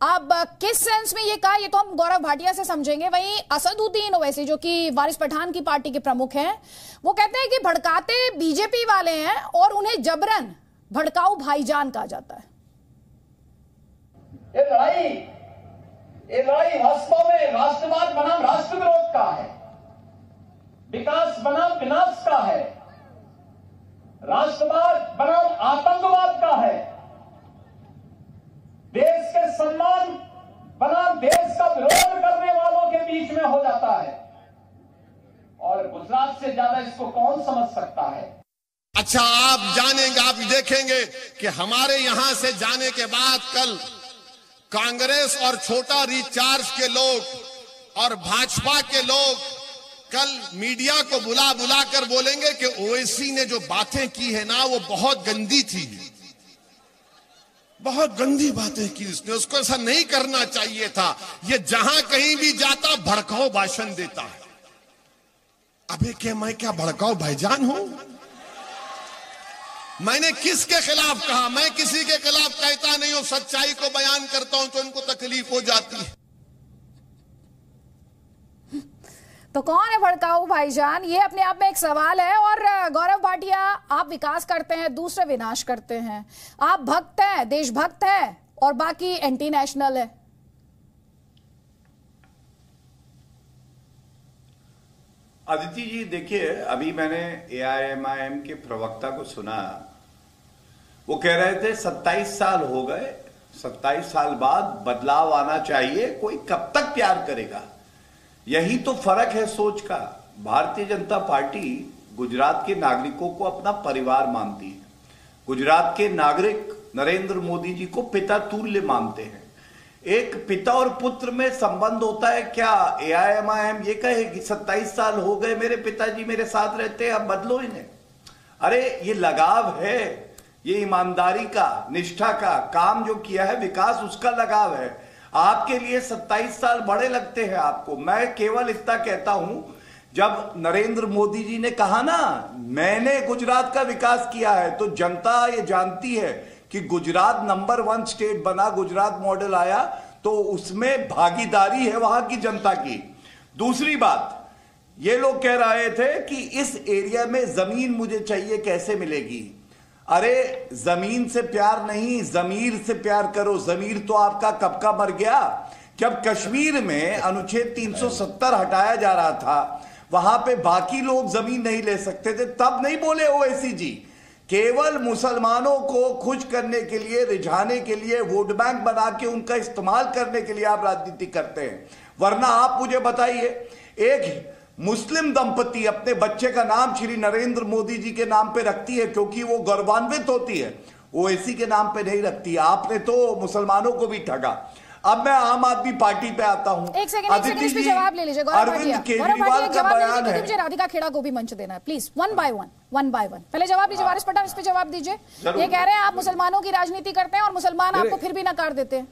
अब किस सेंस में ये कहा, ये तो हम गौरव भाटिया से समझेंगे। वहीं असदुद्दीन ओवैसी, जो कि वारिस पठान की पार्टी के प्रमुख हैं, वो कहते हैं कि भड़काते बीजेपी वाले हैं और उन्हें जबरन भड़काऊ भाईजान कहा जाता है। ये लड़ाई वास्तव में राष्ट्रवाद बनाम राष्ट्र विरोध का है, विकास बनाम विनाश का है, राष्ट्रवाद बनाम आतंकवाद का है, देश के सम्मान बनाम देश का विरोध करने वालों के बीच में हो जाता है। और गुजरात से ज्यादा इसको कौन समझ सकता है? अच्छा, आप जानेंगे, आप देखेंगे कि हमारे यहां से जाने के बाद कल कांग्रेस और छोटा रिचार्ज के लोग और भाजपा के लोग कल मीडिया को बुला बुला कर बोलेंगे कि ओवैसी ने जो बातें की है ना, वो बहुत गंदी थी, बहुत गंदी बातें की उसने, उसको ऐसा नहीं करना चाहिए था, ये जहां कहीं भी जाता भड़काऊ भाषण देता है। अबे क्या मैं क्या भड़काऊ भाईजान हूं? मैंने किसके खिलाफ कहा? मैं किसी के खिलाफ कहता नहीं हूं, सच्चाई को बयान करता हूं तो उनको तकलीफ हो जाती है। तो कौन है भड़काऊ भाईजान? ये अपने आप में एक सवाल है। और गौरव भाटिया, आप विकास करते हैं, दूसरे विनाश करते हैं, आप भक्त हैं, देशभक्त हैं, और बाकी एंटी नेशनल है। अदिति जी देखिए, अभी मैंने AIMIM के प्रवक्ता को सुना, वो कह रहे थे 27 साल हो गए, 27 साल बाद बदलाव आना चाहिए, कोई कब तक प्यार करेगा? यही तो फर्क है सोच का। भारतीय जनता पार्टी गुजरात के नागरिकों को अपना परिवार मानती है, गुजरात के नागरिक नरेंद्र मोदी जी को पिता तुल्य मानते हैं। एक पिता और पुत्र में संबंध होता है क्या? AIMIM ये कहे कि 27 साल हो गए मेरे पिताजी मेरे साथ रहते हैं, अब बदलो इन्हें? अरे ये लगाव है, ये ईमानदारी का, निष्ठा का, काम जो किया है विकास उसका लगाव है। आपके लिए 27 साल बड़े लगते हैं आपको। मैं केवल इतना कहता हूं, जब नरेंद्र मोदी जी ने कहा ना मैंने गुजरात का विकास किया है, तो जनता ये जानती है कि गुजरात नंबर 1 स्टेट बना, गुजरात मॉडल आया, तो उसमें भागीदारी है वहां की जनता की। दूसरी बात, ये लोग कह रहे थे कि इस एरिया में जमीन मुझे चाहिए, कैसे मिलेगी? अरे जमीन से प्यार नहीं, जमीर से प्यार करो। जमीर तो आपका कब का मर गया। जब कश्मीर में अनुच्छेद 370 हटाया जा रहा था, वहां पे बाकी लोग जमीन नहीं ले सकते थे, तब नहीं बोले ओवैसी जी। केवल मुसलमानों को खुश करने के लिए, रिझाने के लिए, वोट बैंक बना के उनका इस्तेमाल करने के लिए आप राजनीति करते हैं। वरना आप मुझे बताइए, एक मुस्लिम दंपति अपने बच्चे का नाम श्री नरेंद्र मोदी जी के नाम पे रखती है क्योंकि वो गौरवान्वित होती है, ओवैसी के नाम पे नहीं रखती। आपने तो मुसलमानों को भी ठगा। अब मैं आम आदमी पार्टी पे आता हूं। एक सेकंड इस पे जवाब ले लीजिए। अरविंद केजरीवाल का बयान है। मुझे राधिका खेड़ा को भी मंच देना है प्लीज, वन बाय वन। पहले जवाब लीजिए वारिस पठान, इस पे जवाब दीजिए। ये कह रहे हैं आप मुसलमानों की राजनीति करते हैं और मुसलमान आपको फिर भी नकार देते हैं।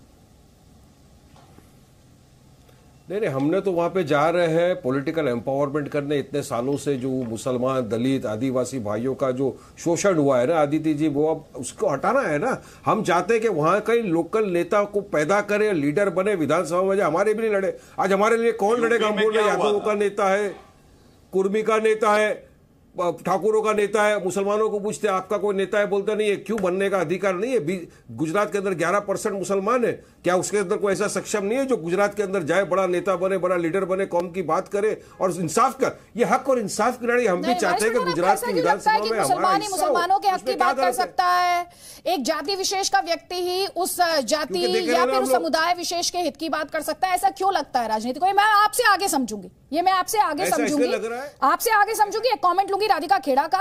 नहीं, हमने तो वहां पे जा रहे हैं पॉलिटिकल एम्पावरमेंट करने। इतने सालों से जो मुसलमान, दलित, आदिवासी भाइयों का जो शोषण हुआ है ना आदित्य जी, वो अब उसको हटाना है ना। हम चाहते हैं कि वहां कई लोकल नेता को पैदा करे, लीडर बने विधानसभा में। हमारे भी नहीं लड़े, आज हमारे लिए कौन लड़ेगा? हम बोल रहे यादवों का नेता है, कुर्मी का नेता है, ठाकुरों का नेता है। मुसलमानों को पूछते आपका कोई नेता है, बोलता नहीं है। क्यों बनने का अधिकार नहीं है? गुजरात के अंदर 11% मुसलमान है, क्या उसके अंदर कोई ऐसा सक्षम नहीं है जो गुजरात के अंदर जाए, बड़ा नेता बने, बड़ा लीडर बने, कौम की बात करे और इंसाफ का? ये हक और इंसाफ की लड़ाई हम भी चाहते हैं कि गुजरात की विधानसभा में मुसलमानों के हक की बात कर सकता है। एक जाति विशेष का व्यक्ति ही उस जाति या फिर उस समुदाय विशेष के हित की बात कर सकता है। ऐसा क्यों लगता है राजनीति को? मैं आपसे आगे समझूंगी, ये मैं आपसे आगे समझूंगी, आपसे आगे समझूंगी। एक कमेंट लूंगी राधिका खेड़ा का,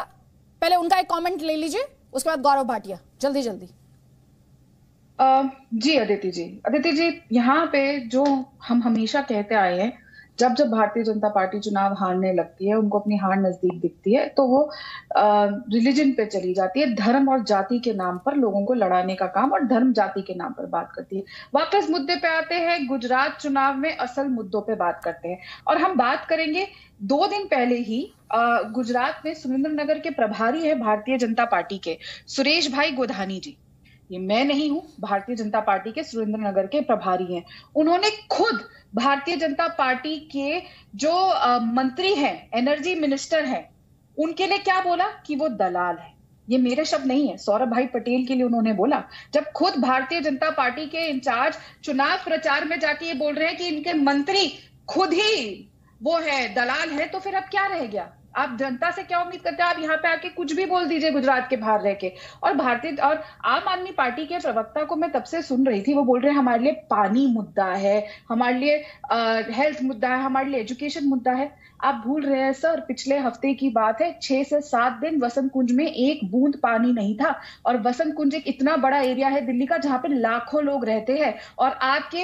पहले उनका एक कमेंट ले लीजिए, उसके बाद गौरव भाटिया। जल्दी जी अदिति जी, यहाँ पे जो हम हमेशा कहते आए हैं, जब भारतीय जनता पार्टी चुनाव हारने लगती है, उनको अपनी हार नजदीक दिखती है, तो वो रिलीजन पे चली जाती है, धर्म और जाति के नाम पर लोगों को लड़ाने का काम, और धर्म जाति के नाम पर बात करती है। वापस मुद्दे पे आते हैं, गुजरात चुनाव में असल मुद्दों पे बात करते हैं। और हम बात करेंगे 2 दिन पहले ही गुजरात में सुरेंद्रनगर के प्रभारी है भारतीय जनता पार्टी के सुरेश भाई गोधानी जी। ये मैं नहीं हूं, भारतीय जनता पार्टी के सुरेंद्रनगर के प्रभारी हैं। उन्होंने खुद भारतीय जनता पार्टी के जो मंत्री हैं, एनर्जी मिनिस्टर हैं, उनके लिए क्या बोला कि वो दलाल है। ये मेरे शब्द नहीं है, सौरभ भाई पटेल के लिए उन्होंने बोला। जब खुद भारतीय जनता पार्टी के इंचार्ज चुनाव प्रचार में जाके ये बोल रहे हैं कि इनके मंत्री खुद ही वो है, दलाल है, तो फिर अब क्या रह गया? आप जनता से क्या उम्मीद करते हैं? आप यहाँ पे आके कुछ भी बोल दीजिए गुजरात के बाहर रह के। और आम आदमी पार्टी के प्रवक्ता को मैं तब से सुन रही थी, वो बोल रहे हैं हमारे लिए पानी मुद्दा है, हमारे लिए हेल्थ मुद्दा है, हमारे लिए एजुकेशन मुद्दा है। आप भूल रहे हैं सर, पिछले हफ्ते की बात है, 6 से 7 दिन वसंत कुंज में एक बूंद पानी नहीं था। और वसंत कुंज एक इतना बड़ा एरिया है दिल्ली का जहां पे लाखों लोग रहते हैं। और आपके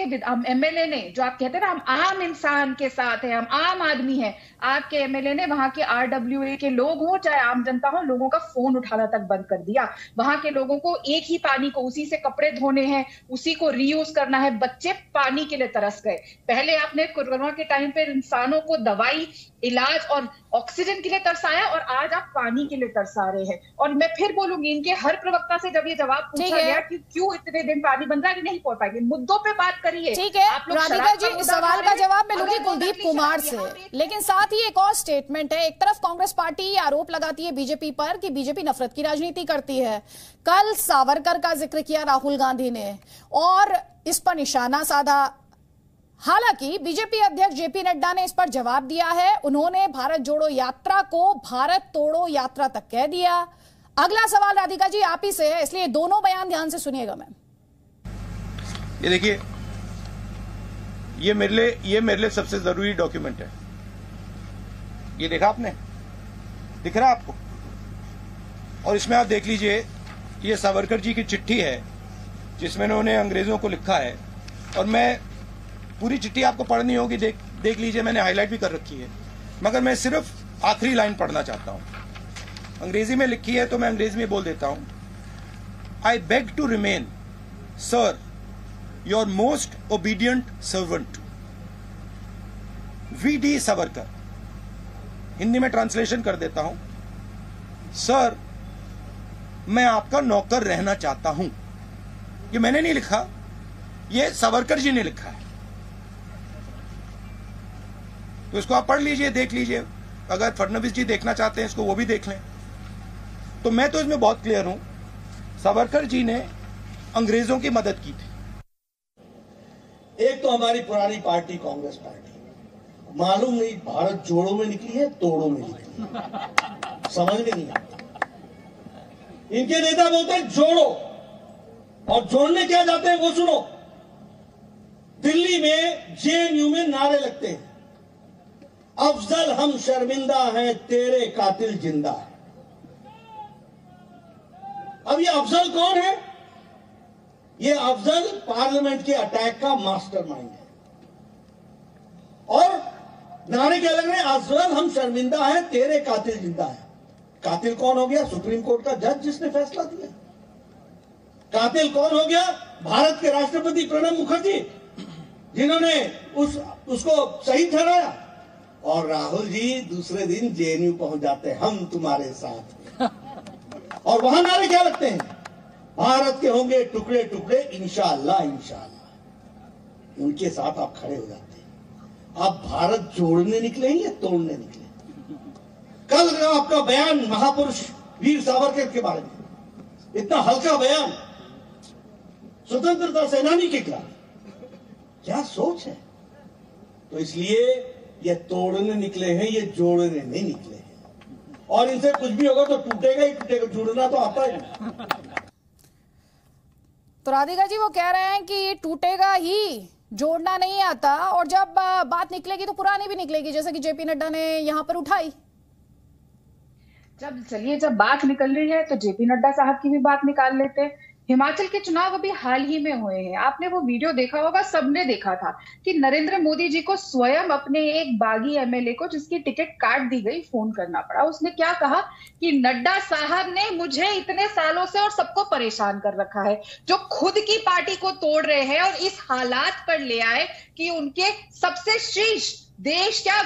एमएलए ने, जो आप कहते हैं ना हम आम इंसान के साथ हैं, हम आम आदमी हैं, आपके एमएलए ने वहां के RWA के लोग हो चाहे आम जनता हो, लोगों का फोन उठाना तक बंद कर दिया। वहां के लोगों को एक ही पानी को, उसी से कपड़े धोने हैं, उसी को रीयूज करना है। बच्चे पानी के लिए तरस गए। पहले आपने कोरोना के टाइम पे इंसानों को दवाई, इलाज और ऑक्सीजन के लिए तरसाया, और आज आप पानी के लिए तरसा रहे हैं। और मैं फिर बोलूंगी, इनके हर प्रवक्ता से जब ये जवाब पूछा गया कि क्यों इतने दिन पानी बंद रहा है, नहीं पहुंच पाएंगे, मुद्दों पे बात करिए। ठीक है राधिका जी, इस सवाल का जवाब मैं लूंगी कुलदीप कुमार से, लेकिन साथ ही एक और स्टेटमेंट है। एक तरफ कांग्रेस पार्टी आरोप लगाती है बीजेपी पर कि बीजेपी नफरत की राजनीति करती है। कल सावरकर का जिक्र किया राहुल गांधी ने और इस पर निशाना साधा। हालांकि बीजेपी अध्यक्ष जेपी नड्डा ने इस पर जवाब दिया है। उन्होंने भारत जोड़ो यात्रा को भारत तोड़ो यात्रा तक कह दिया। अगला सवाल राधिका जी आप ही से है, इसलिए दोनों बयान ध्यान से सुनिएगा मैम। ये देखिए, ये मेरे लिए सबसे जरूरी डॉक्यूमेंट है। ये देखा आपने, दिख रहा है आपको? और इसमें आप देख लीजिए, ये सावरकर जी की चिट्ठी है जिसमें उन्होंने अंग्रेजों को लिखा है। और मैं पूरी चिट्ठी आपको पढ़नी होगी, देख लीजिए, मैंने हाईलाइट भी कर रखी है, मगर मैं सिर्फ आखिरी लाइन पढ़ना चाहता हूं। अंग्रेजी में लिखी है तो मैं अंग्रेजी में बोल देता हूं। I beg to remain sir your most obedient servant VD Savarkar. Hindi में ट्रांसलेशन कर देता हूं, सर मैं आपका नौकर रहना चाहता हूं। ये मैंने नहीं लिखा, ये सावरकर जी ने लिखा है। तो इसको आप पढ़ लीजिए, देख लीजिए। अगर फडणवीस जी देखना चाहते हैं इसको, वो भी देख लें। तो मैं तो इसमें बहुत क्लियर हूं, सावरकर जी ने अंग्रेजों की मदद की थी। एक तो हमारी पुरानी पार्टी कांग्रेस पार्टी, मालूम नहीं भारत जोड़ों में निकली है तोड़ों में निकली है, समझ में नहीं आता। इनके नेता बोलते हैं जोड़ो, और जोड़ने क्या जाते हैं वो सुनो। दिल्ली में जेएनयू में नारे लगते हैं, अफजल हम शर्मिंदा हैं तेरे कातिल जिंदा है। अब ये अफजल कौन है? ये अफजल पार्लियामेंट के अटैक का मास्टरमाइंड है। और नारे क्या लग रहे हैं? अफजल हम शर्मिंदा हैं तेरे कातिल जिंदा है। कातिल कौन हो गया? सुप्रीम कोर्ट का जज जिसने फैसला दिया। कातिल कौन हो गया? भारत के राष्ट्रपति प्रणब मुखर्जी, जिन्होंने उसको सही ठहराया। और राहुल जी दूसरे दिन जेएनयू पहुंच जाते हैं, हम तुम्हारे साथ। और वहां नारे क्या लगते हैं? भारत के होंगे टुकड़े टुकड़े इंशाअल्लाह इंशाअल्लाह। उनके साथ आप खड़े हो जाते हैं। आप भारत जोड़ने निकले हैं या तोड़ने निकले? कल आपका बयान महापुरुष वीर सावरकर के बारे में, इतना हल्का बयान स्वतंत्रता सेनानी के खिलाफ, क्या सोच है? तो इसलिए ये तोड़ने निकले हैं, ये जोड़ने नहीं निकले हैं। और इनसे कुछ भी होगा तो टूटेगा ही टूटेगा, जुड़ना तो आता है। तो राधिका जी वो कह रहे हैं कि टूटेगा ही, जोड़ना नहीं आता। और जब बात निकलेगी तो पुरानी भी निकलेगी, जैसे कि जेपी नड्डा ने यहां पर उठाई। जब बात निकल रही है तो जेपी नड्डा साहब की भी बात निकाल लेते हैं। हिमाचल के चुनाव अभी हाल ही में हुए हैं, आपने वो वीडियो देखा होगा, सबने देखा था कि नरेंद्र मोदी जी को स्वयं अपने एक बागी एमएलए को जिसकी टिकट काट दी गई फोन करना पड़ा। उसने क्या कहा कि नड्डा साहब ने मुझे इतने सालों से और सबको परेशान कर रखा है, जो खुद की पार्टी को तोड़ रहे हैं और इस हालात पर ले आए कि उनके सबसे शीर्ष देश क्या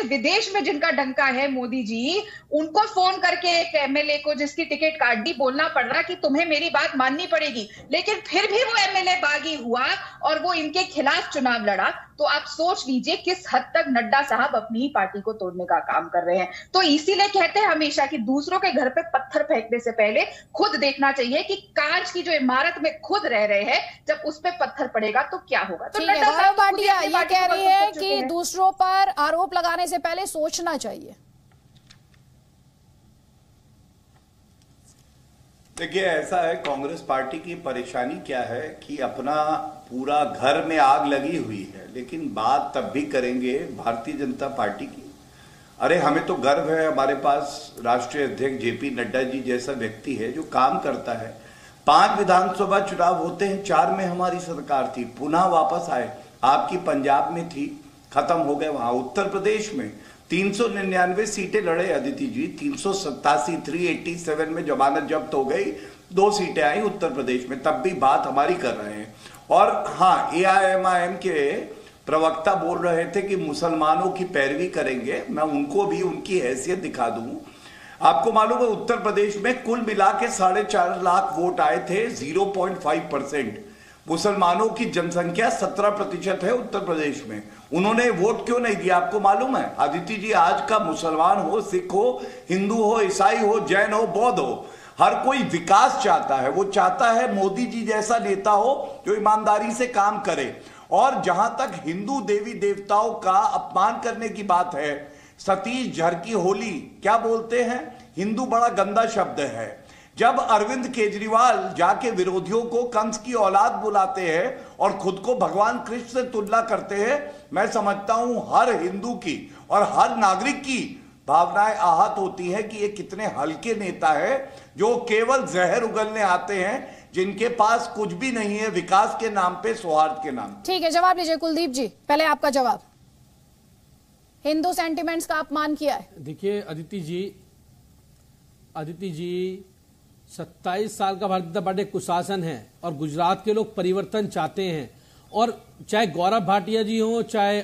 विदेश में जिनका डंका है मोदी जी, उनको फोन करके एक एमएलए को जिसकी टिकट काट दी बोलना पड़ रहा कि तुम्हें मेरी बात माननी पड़ेगी। लेकिन फिर भी वो एमएलए बागी हुआ और वो इनके खिलाफ चुनाव लड़ा। तो आप सोच लीजिए किस हद तक नड्डा साहब अपनी ही पार्टी को तोड़ने का काम कर रहे हैं। तो इसीलिए कहते हैं हमेशा कि दूसरों के घर पे पत्थर फेंकने से पहले खुद देखना चाहिए कि कांच की जो इमारत में खुद रह रहे हैं, जब उस पे पत्थर पड़ेगा तो क्या होगा। तो नड्डा साहब भाटिया ये कह रही है कि दूसरों पर आरोप लगाने से पहले सोचना चाहिए। देखिए, ऐसा है, कांग्रेस पार्टी की परेशानी क्या है कि अपना पूरा घर में आग लगी हुई है, लेकिन बात तब भी करेंगे भारतीय जनता पार्टी की। अरे हमें तो गर्व है, हमारे पास राष्ट्रीय अध्यक्ष जेपी नड्डा जी जैसा व्यक्ति है जो काम करता है। 5 विधानसभा चुनाव होते हैं, 4 में हमारी सरकार थी, पुनः वापस आए। आपकी पंजाब में थी, खत्म हो गए। वहां उत्तर प्रदेश में 399 सीटें लड़े अदिति जी, 387 387 में जमानत जब्त हो गई, 2 सीटें आई उत्तर प्रदेश में, तब भी बात हमारी कर रहे हैं। और हाँ, AIMIM के प्रवक्ता बोल रहे थे कि मुसलमानों की पैरवी करेंगे, मैं उनको भी उनकी हैसियत दिखा दूं। आपको मालूम है उत्तर प्रदेश में कुल मिला के 4.5 लाख वोट आए थे, 0.5%। मुसलमानों की जनसंख्या 17% है उत्तर प्रदेश में। उन्होंने वोट क्यों नहीं दिया आपको मालूम है? आदित्य जी, आज का मुसलमान हो, सिख हो, हिंदू हो, ईसाई हो, जैन हो, बौद्ध हो, हर कोई विकास चाहता है। वो चाहता है मोदी जी जैसा नेता हो जो ईमानदारी से काम करे। और जहां तक हिंदू देवी देवताओं का अपमान करने की बात है, सतीश झरकी होली क्या बोलते हैं, हिंदू बड़ा गंदा शब्द है। जब अरविंद केजरीवाल जाके विरोधियों को कंस की औलाद बुलाते हैं और खुद को भगवान कृष्ण से तुलना करते हैं, मैं समझता हूं हर हिंदू की और हर नागरिक की भावनाएं आहत होती हैं कि ये कितने हल्के नेता है जो केवल जहर उगलने आते हैं, जिनके पास कुछ भी नहीं है विकास के नाम पे, सौहार्द के नाम पे। ठीक है, जवाब लीजिए कुलदीप जी, पहले आपका जवाब। हिंदू सेंटिमेंट्स का अपमान किया है। देखिए अदिति जी 27 साल का भारतीय जनता पार्टी कुशासन है और गुजरात के लोग परिवर्तन चाहते हैं। और चाहे गौरव भाटिया जी हो, चाहे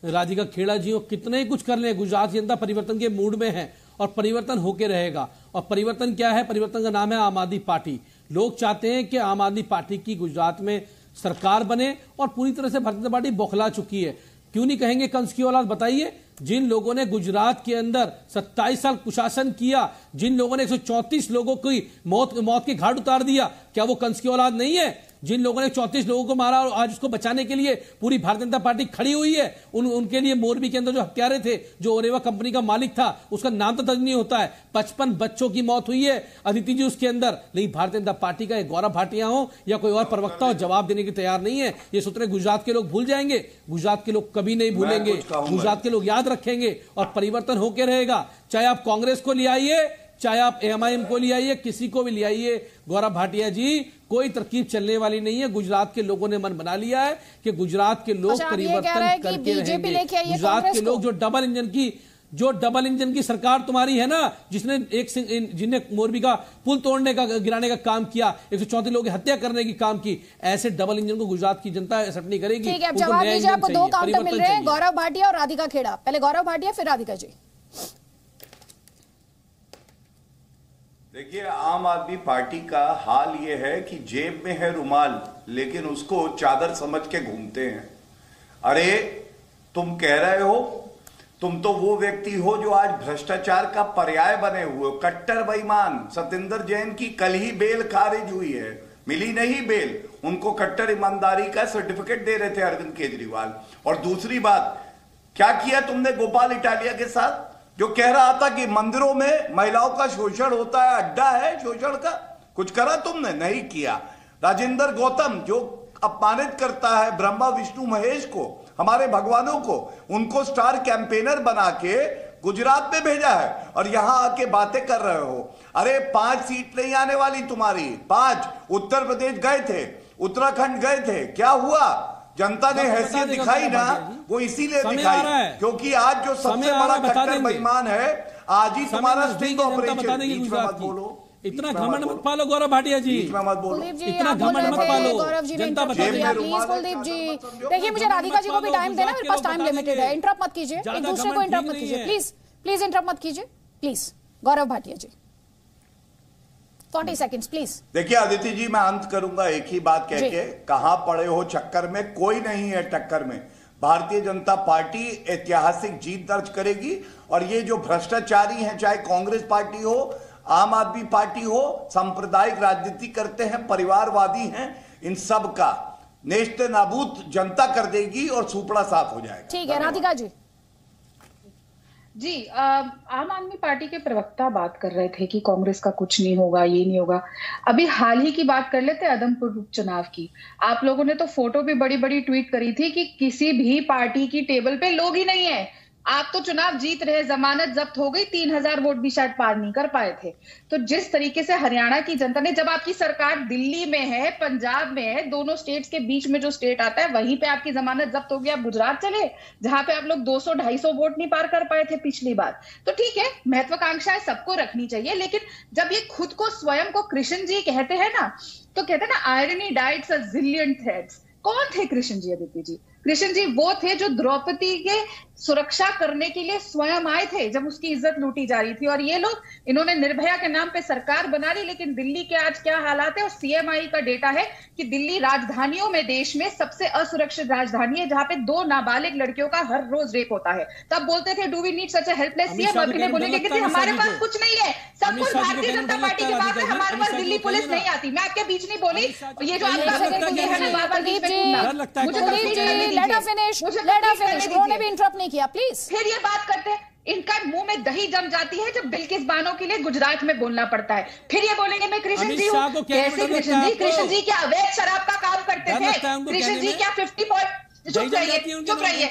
राधिका खेड़ा जी हो, कितने ही कुछ कर ले, गुजरात की जनता परिवर्तन के मूड में है और परिवर्तन होके रहेगा। और परिवर्तन क्या है? परिवर्तन का नाम है आम आदमी पार्टी। लोग चाहते हैं कि आम आदमी पार्टी की गुजरात में सरकार बने और पूरी तरह से भारतीय जनता पार्टी बौखला चुकी है। क्यों नहीं कहेंगे कंस की औलाद? बताइए, जिन लोगों ने गुजरात के अंदर 27 साल कुशासन किया, जिन लोगों ने 134 लोगों की मौत के घाट उतार दिया, क्या वो कंस की औलाद नहीं है? जिन लोगों ने 34 लोगों को मारा और आज उसको बचाने के लिए पूरी भारतीय जनता पार्टी खड़ी हुई है, उनके लिए मोरबी के अंदर जो हत्यारे थे, जो ओरेवा कंपनी का मालिक था, उसका नाम तो दर्ज नहीं होता है। 55 बच्चों की मौत हुई है अदिति जी उसके अंदर। नहीं, भारतीय जनता पार्टी का गौरव भाटिया हो या कोई और प्रवक्ता हो, जवाब देने की तैयार नहीं है। ये सूत्र गुजरात के लोग भूल जाएंगे, गुजरात के लोग कभी नहीं भूलेंगे, गुजरात के लोग याद रखेंगे और परिवर्तन होकर रहेगा। चाहे आप कांग्रेस को ले आइए, चाहे आप एमआईएम को ले आइए, किसी को भी ले आइए, गौरव भाटिया जी, कोई तरकीब चलने वाली नहीं है। गुजरात के लोगों ने मन बना लिया है कि गुजरात के लोग परिवर्तन करके रहेंगे। गुजरात के लोग जो डबल इंजन की सरकार तुम्हारी है ना, जिसने मोरबी का पुल तोड़ने का, गिराने का काम किया, 134 लोगों की हत्या करने की काम की, ऐसे डबल इंजन को गुजरात की जनता एक्सेप्ट नहीं करेगी। ठीक है, अब जवाब दीजिए। आपको दो काउंटर मिल रहे हैं, गौरव भाटिया और राधिका खेड़ा। पहले गौरव भाटिया, फिर राधिका जी। देखिए, आम आदमी पार्टी का हाल ये है कि जेब में है रुमाल, लेकिन उसको चादर समझ के घूमते हैं। अरे तुम कह रहे हो, तुम तो वो व्यक्ति हो जो आज भ्रष्टाचार का पर्याय बने हुए हो, कट्टर बेईमान। सत्येंद्र जैन की कल ही बेल खारिज हुई है, मिली नहीं बेल। उनको कट्टर ईमानदारी का सर्टिफिकेट दे रहे थे अरविंद केजरीवाल। और दूसरी बात, क्या किया तुमने गोपाल इटालिया के साथ, जो कह रहा था कि मंदिरों में महिलाओं का शोषण होता है, अड्डा है शोषण का? कुछ करा तुमने? नहीं किया। राजेंद्र गौतम जो अपमानित करता है ब्रह्मा विष्णु महेश को, हमारे भगवानों को, उनको स्टार कैंपेनर बना के गुजरात में भेजा है और यहां आके बातें कर रहे हो। अरे 5 सीट नहीं आने वाली तुम्हारी, 5। उत्तर प्रदेश गए थे, उत्तराखंड गए थे, क्या हुआ? जनता ने हैसियत दिखाई ना, वो इसीलिए दिखाई क्योंकि आज जो सबसे बड़ा कट्टर बेईमान है, आज ही तुम्हारा स्टिंग ऑपरेशन। बीच में मत बोलो, इतना घमंड मत पालो गौरव भाटिया जी, बीच में मत बोलो, इतना घमंड मत पालो। गौरव जी ने इंटरप्ट किया, प्लीज कुलदीप जी। देखिए, मुझे राधिका जी को भी टाइम देना, मेरे पास टाइम लिमिटेड है। इंटरप्ट मत कीजिए, एक दूसरे को इंटरप्ट मत कीजिए, प्लीज प्लीज इंटरप्ट मत कीजिए, please. Gaurav Bhatia ji 40 seconds please. देखिए अदिति जी, मैं अंत करूंगा एक ही बात कह के, कहां पड़े हो चक्कर में, कोई नहीं है टक्कर में। भारतीय जनता पार्टी ऐतिहासिक जीत दर्ज करेगी और ये जो भ्रष्टाचारी हैं, चाहे कांग्रेस पार्टी हो, आम आदमी पार्टी हो, सांप्रदायिक राजनीति करते हैं, परिवारवादी हैं, इन सब का नेस्ते नाबूद जनता कर देगी और सुपड़ा साफ हो जाएगा। ठीक है, राधिका जी। जी, आम आदमी पार्टी के प्रवक्ता बात कर रहे थे कि कांग्रेस का कुछ नहीं होगा, ये नहीं होगा। अभी हाल ही की बात कर लेते आदमपुर उपचुनाव की। आप लोगों ने तो फोटो भी बड़ी बड़ी ट्वीट करी थी कि किसी भी पार्टी की टेबल पे लोग ही नहीं है। आप तो चुनाव जीत रहे, जमानत जब्त हो गई, 3000 वोट भी शायद पार नहीं कर पाए थे। तो जिस तरीके से हरियाणा की जनता ने, जब आपकी सरकार दिल्ली में है, पंजाब में है, दोनों स्टेट्स के बीच में जो स्टेट आता है वहीं पे आपकी जमानत जब्त हो गई, आप गुजरात चले जहां पे आप लोग 200-250 वोट नहीं पार कर पाए थे पिछली बार। तो ठीक है, महत्वाकांक्षाएं सबको रखनी चाहिए, लेकिन जब ये खुद को स्वयं को कृष्ण जी कहते हैं ना, तो कहते हैं ना, आयरनी डाइट्स अ जिलियन थ्रेड्स। कौन थे कृष्ण जी? अदिति जी, कृष्ण जी वो थे जो द्रौपदी के सुरक्षा करने के लिए स्वयं आए थे जब उसकी इज्जत लूटी जा रही थी। और ये लोग, इन्होंने निर्भया के नाम पे सरकार बना ली, लेकिन दिल्ली के आज क्या हालात है, और सीएमआई का डेटा है कि दिल्ली राजधानियों में देश में सबसे असुरक्षित राजधानी है, जहां पे 2 नाबालिग लड़कियों का हर रोज रेप होता है। तब बोलते थे do we need such a helpless CM, अभी नहीं बोलेंगे कि हमारे पास कुछ नहीं है, सब कुछ भारतीय जनता पार्टी के पास है, हमारे पास दिल्ली पुलिस नहीं आती। मैं आपके बीच नहीं बोली, ये जो उन्होंने भी इंटरप्ट नहीं किया, प्लीज। फिर ये बात करते हैं, इनका मुंह में दही जम जाती है जब बिल्किस बानो के लिए गुजरात में बोलना पड़ता है। फिर ये बोलेंगे मैं कृष्ण जी हूँ। कैसे कृष्ण जी? कृष्ण जी क्या अवैध शराब का काम करते थे? कृष्ण जी क्या 50 चुप रहिए, चुप रहिए,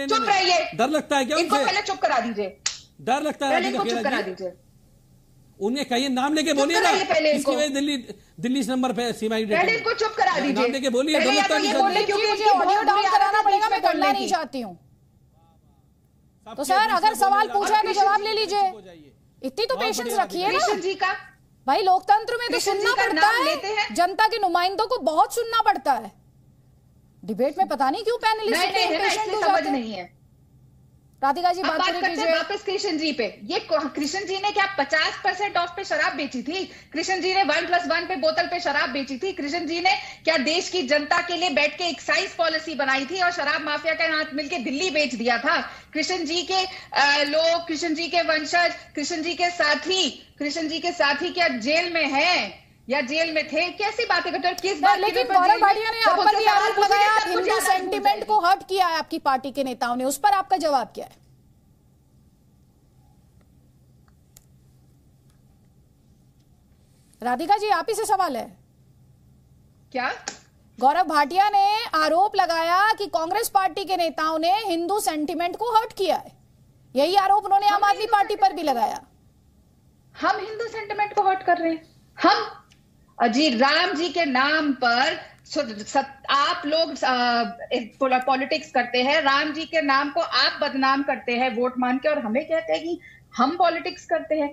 चुप रहिए। डर लगता है क्या? इनको पहले चुप करा दीजिए, डर लगता है, इनको चुप करा दीजिए। उन्हें कहिए, नाम लेके बोलिए ना, इसकी वजह दिल्ली इस नंबर पे सीमा को चुप करा दीजिए, नाम लेके बोलिए। मुझे ऑडियो डाउन कराना पड़ेगा, मैं करना नहीं चाहती हूँ। तो सर, अगर सवाल पूछा है तो जवाब ले लीजिए, इतनी तो पेशेंस रखिए ना। कृष्ण जी का भाई, लोकतंत्र में तो सुनना पड़ता है, जनता के नुमाइंदों को बहुत सुनना पड़ता है। डिबेट में पता नहीं क्यों पैनलिस्ट समझ नहीं है। राधिका जी बात करते हैं वापस कृष्ण जी पे। ये कृष्ण जी ने क्या 50% ऑफ पे शराब बेची थी? कृष्ण जी ने 1+1 पे बोतल पे शराब बेची थी? कृष्ण जी ने क्या देश की जनता के लिए बैठ के एक्साइज पॉलिसी बनाई थी और शराब माफिया के हाथ मिलके दिल्ली बेच दिया था? कृष्ण जी के लोग, कृष्ण जी के वंशज, कृष्ण जी के साथी क्या जेल में है? या जेल में थे, कैसी बातें करते हैं, किस बात? लेकिन गौरव भाटिया ने आप पर भी आरोप लगाया हिंदू सेंटिमेंट को हर्ट किया है आपकी पार्टी के नेताओं ने, उस पर आपका जवाब क्या है? राधिका जी, आप ही से सवाल है क्या? गौरव भाटिया ने आरोप लगाया कि कांग्रेस पार्टी के नेताओं ने हिंदू सेंटिमेंट को हर्ट किया है, यही आरोप उन्होंने आम आदमी पार्टी पर भी लगाया। हम हिंदू सेंटिमेंट को हर्ट कर रहे हैं? हम जी राम जी के नाम पर आप लोग पॉलिटिक्स करते हैं, राम जी के नाम को आप बदनाम करते हैं वोट मान के, और हमें कहते हैं कि हम पॉलिटिक्स करते हैं।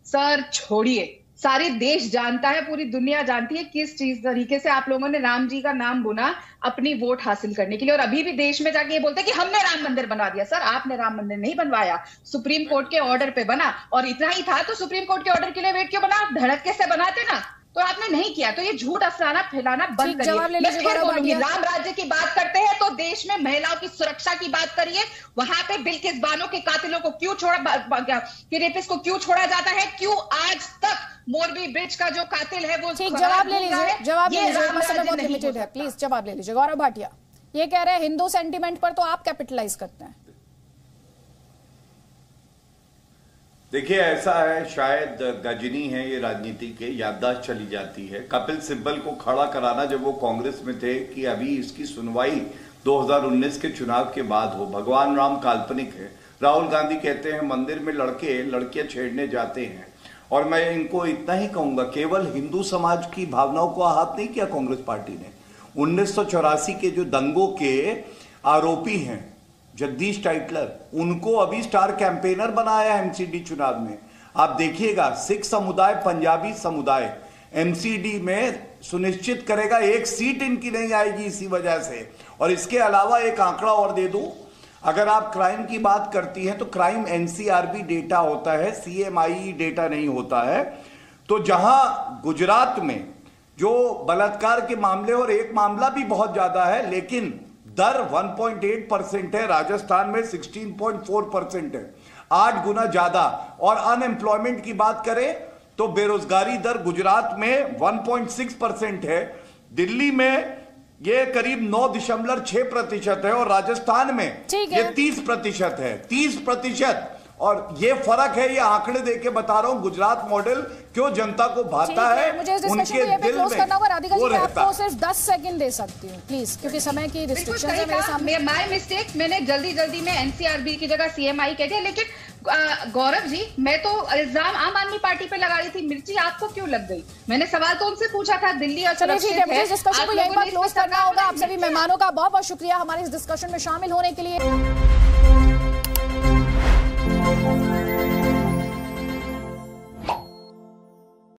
सर छोड़िए, सारी देश जानता है, पूरी दुनिया जानती है किस चीज तरीके से आप लोगों ने राम जी का नाम बुना अपनी वोट हासिल करने के लिए, और अभी भी देश में जाके ये बोलते हैं कि हमने राम मंदिर बना दिया। सर आपने राम मंदिर नहीं बनवाया, सुप्रीम कोर्ट के ऑर्डर पे बना, और इतना ही था तो सुप्रीम कोर्ट के ऑर्डर के लिए वेट क्यों बना? धड़के से बनाते ना, तो आपने नहीं किया। तो ये झूठ अफसाना फैलाना बंद करिए। मैं फिर बोलूंगी, राम राज्य की बात करते हैं तो देश में महिलाओं की सुरक्षा की बात करिए। वहां पे बिल्किस बानो के कातिलों को क्यों छोड़ा, कि रेपिस्ट को क्यों छोड़ा जाता है? क्यों आज तक मोरबी ब्रिज का जो कातिल है वो जवाब ले लीजिए, जवाब ले लीजिए, समय बहुत लिमिटेड है, प्लीज जवाब ले लीजिए। गौरव भाटिया ये कह रहे हैं हिंदू सेंटिमेंट पर तो आप कैपिटलाइज करते हैं। देखिए ऐसा है, शायद गजनी है ये राजनीति के, याददाश्त चली जाती है। कपिल सिब्बल को खड़ा कराना जब वो कांग्रेस में थे कि अभी इसकी सुनवाई 2019 के चुनाव के बाद हो। भगवान राम काल्पनिक है। राहुल गांधी कहते हैं मंदिर में लड़के लड़कियां छेड़ने जाते हैं, और मैं इनको इतना ही कहूंगा, केवल हिंदू समाज की भावनाओं को आहत नहीं किया कांग्रेस पार्टी ने। 1984 के जो दंगों के आरोपी हैं जगदीश टाइटलर, उनको अभी स्टार कैंपेनर बनाया एमसीडी चुनाव में। आप देखिएगा, सिख समुदाय, पंजाबी समुदाय एमसीडी में सुनिश्चित करेगा, एक सीट इनकी नहीं आएगी इसी वजह से। और इसके अलावा एक आंकड़ा और दे दूं, अगर आप क्राइम की बात करती हैं तो क्राइम एनसीआरबी डेटा होता है, सीएमआई डेटा नहीं होता है। तो जहां गुजरात में जो बलात्कार के मामले, और एक मामला भी बहुत ज्यादा है लेकिन दर 1.8% है, राजस्थान में 16.4% है, 8 गुना ज्यादा। और अनएम्प्लॉयमेंट की बात करें तो बेरोजगारी दर गुजरात में 1.6% है, दिल्ली में ये करीब 9.6% है, और राजस्थान में ये 30% है, 30%। और ये फर्क है, ये आंकड़े देके बता रहा हूं, गुजरात मॉडल क्यों जनता को भाता है, मुझे इस उनके दिल में राधिका वो जी, रहता आपको सिर्फ 10 सेकंड दे सकती हूँ प्लीज, क्योंकि समय की रिस्ट्रिक्शन है मेरे सामने। माय मिस्टेक, मैंने जल्दी में एनसीआरबी की जगह सीएमआई कह दिया। लेकिन गौरव जी, मैं तो इल्जाम आम आदमी पार्टी पे लगा रही थी, मिर्ची आपको क्यों लग गई? मैंने सवाल तो उनसे पूछा था, दिल्ली और चलिए ठीक है, मुझे इस डिस्कशन को यहीं पर क्लोज करना होगा। आप सभी मेहमानों का बहुत बहुत शुक्रिया हमारे इस डिस्कशन में शामिल होने के लिए।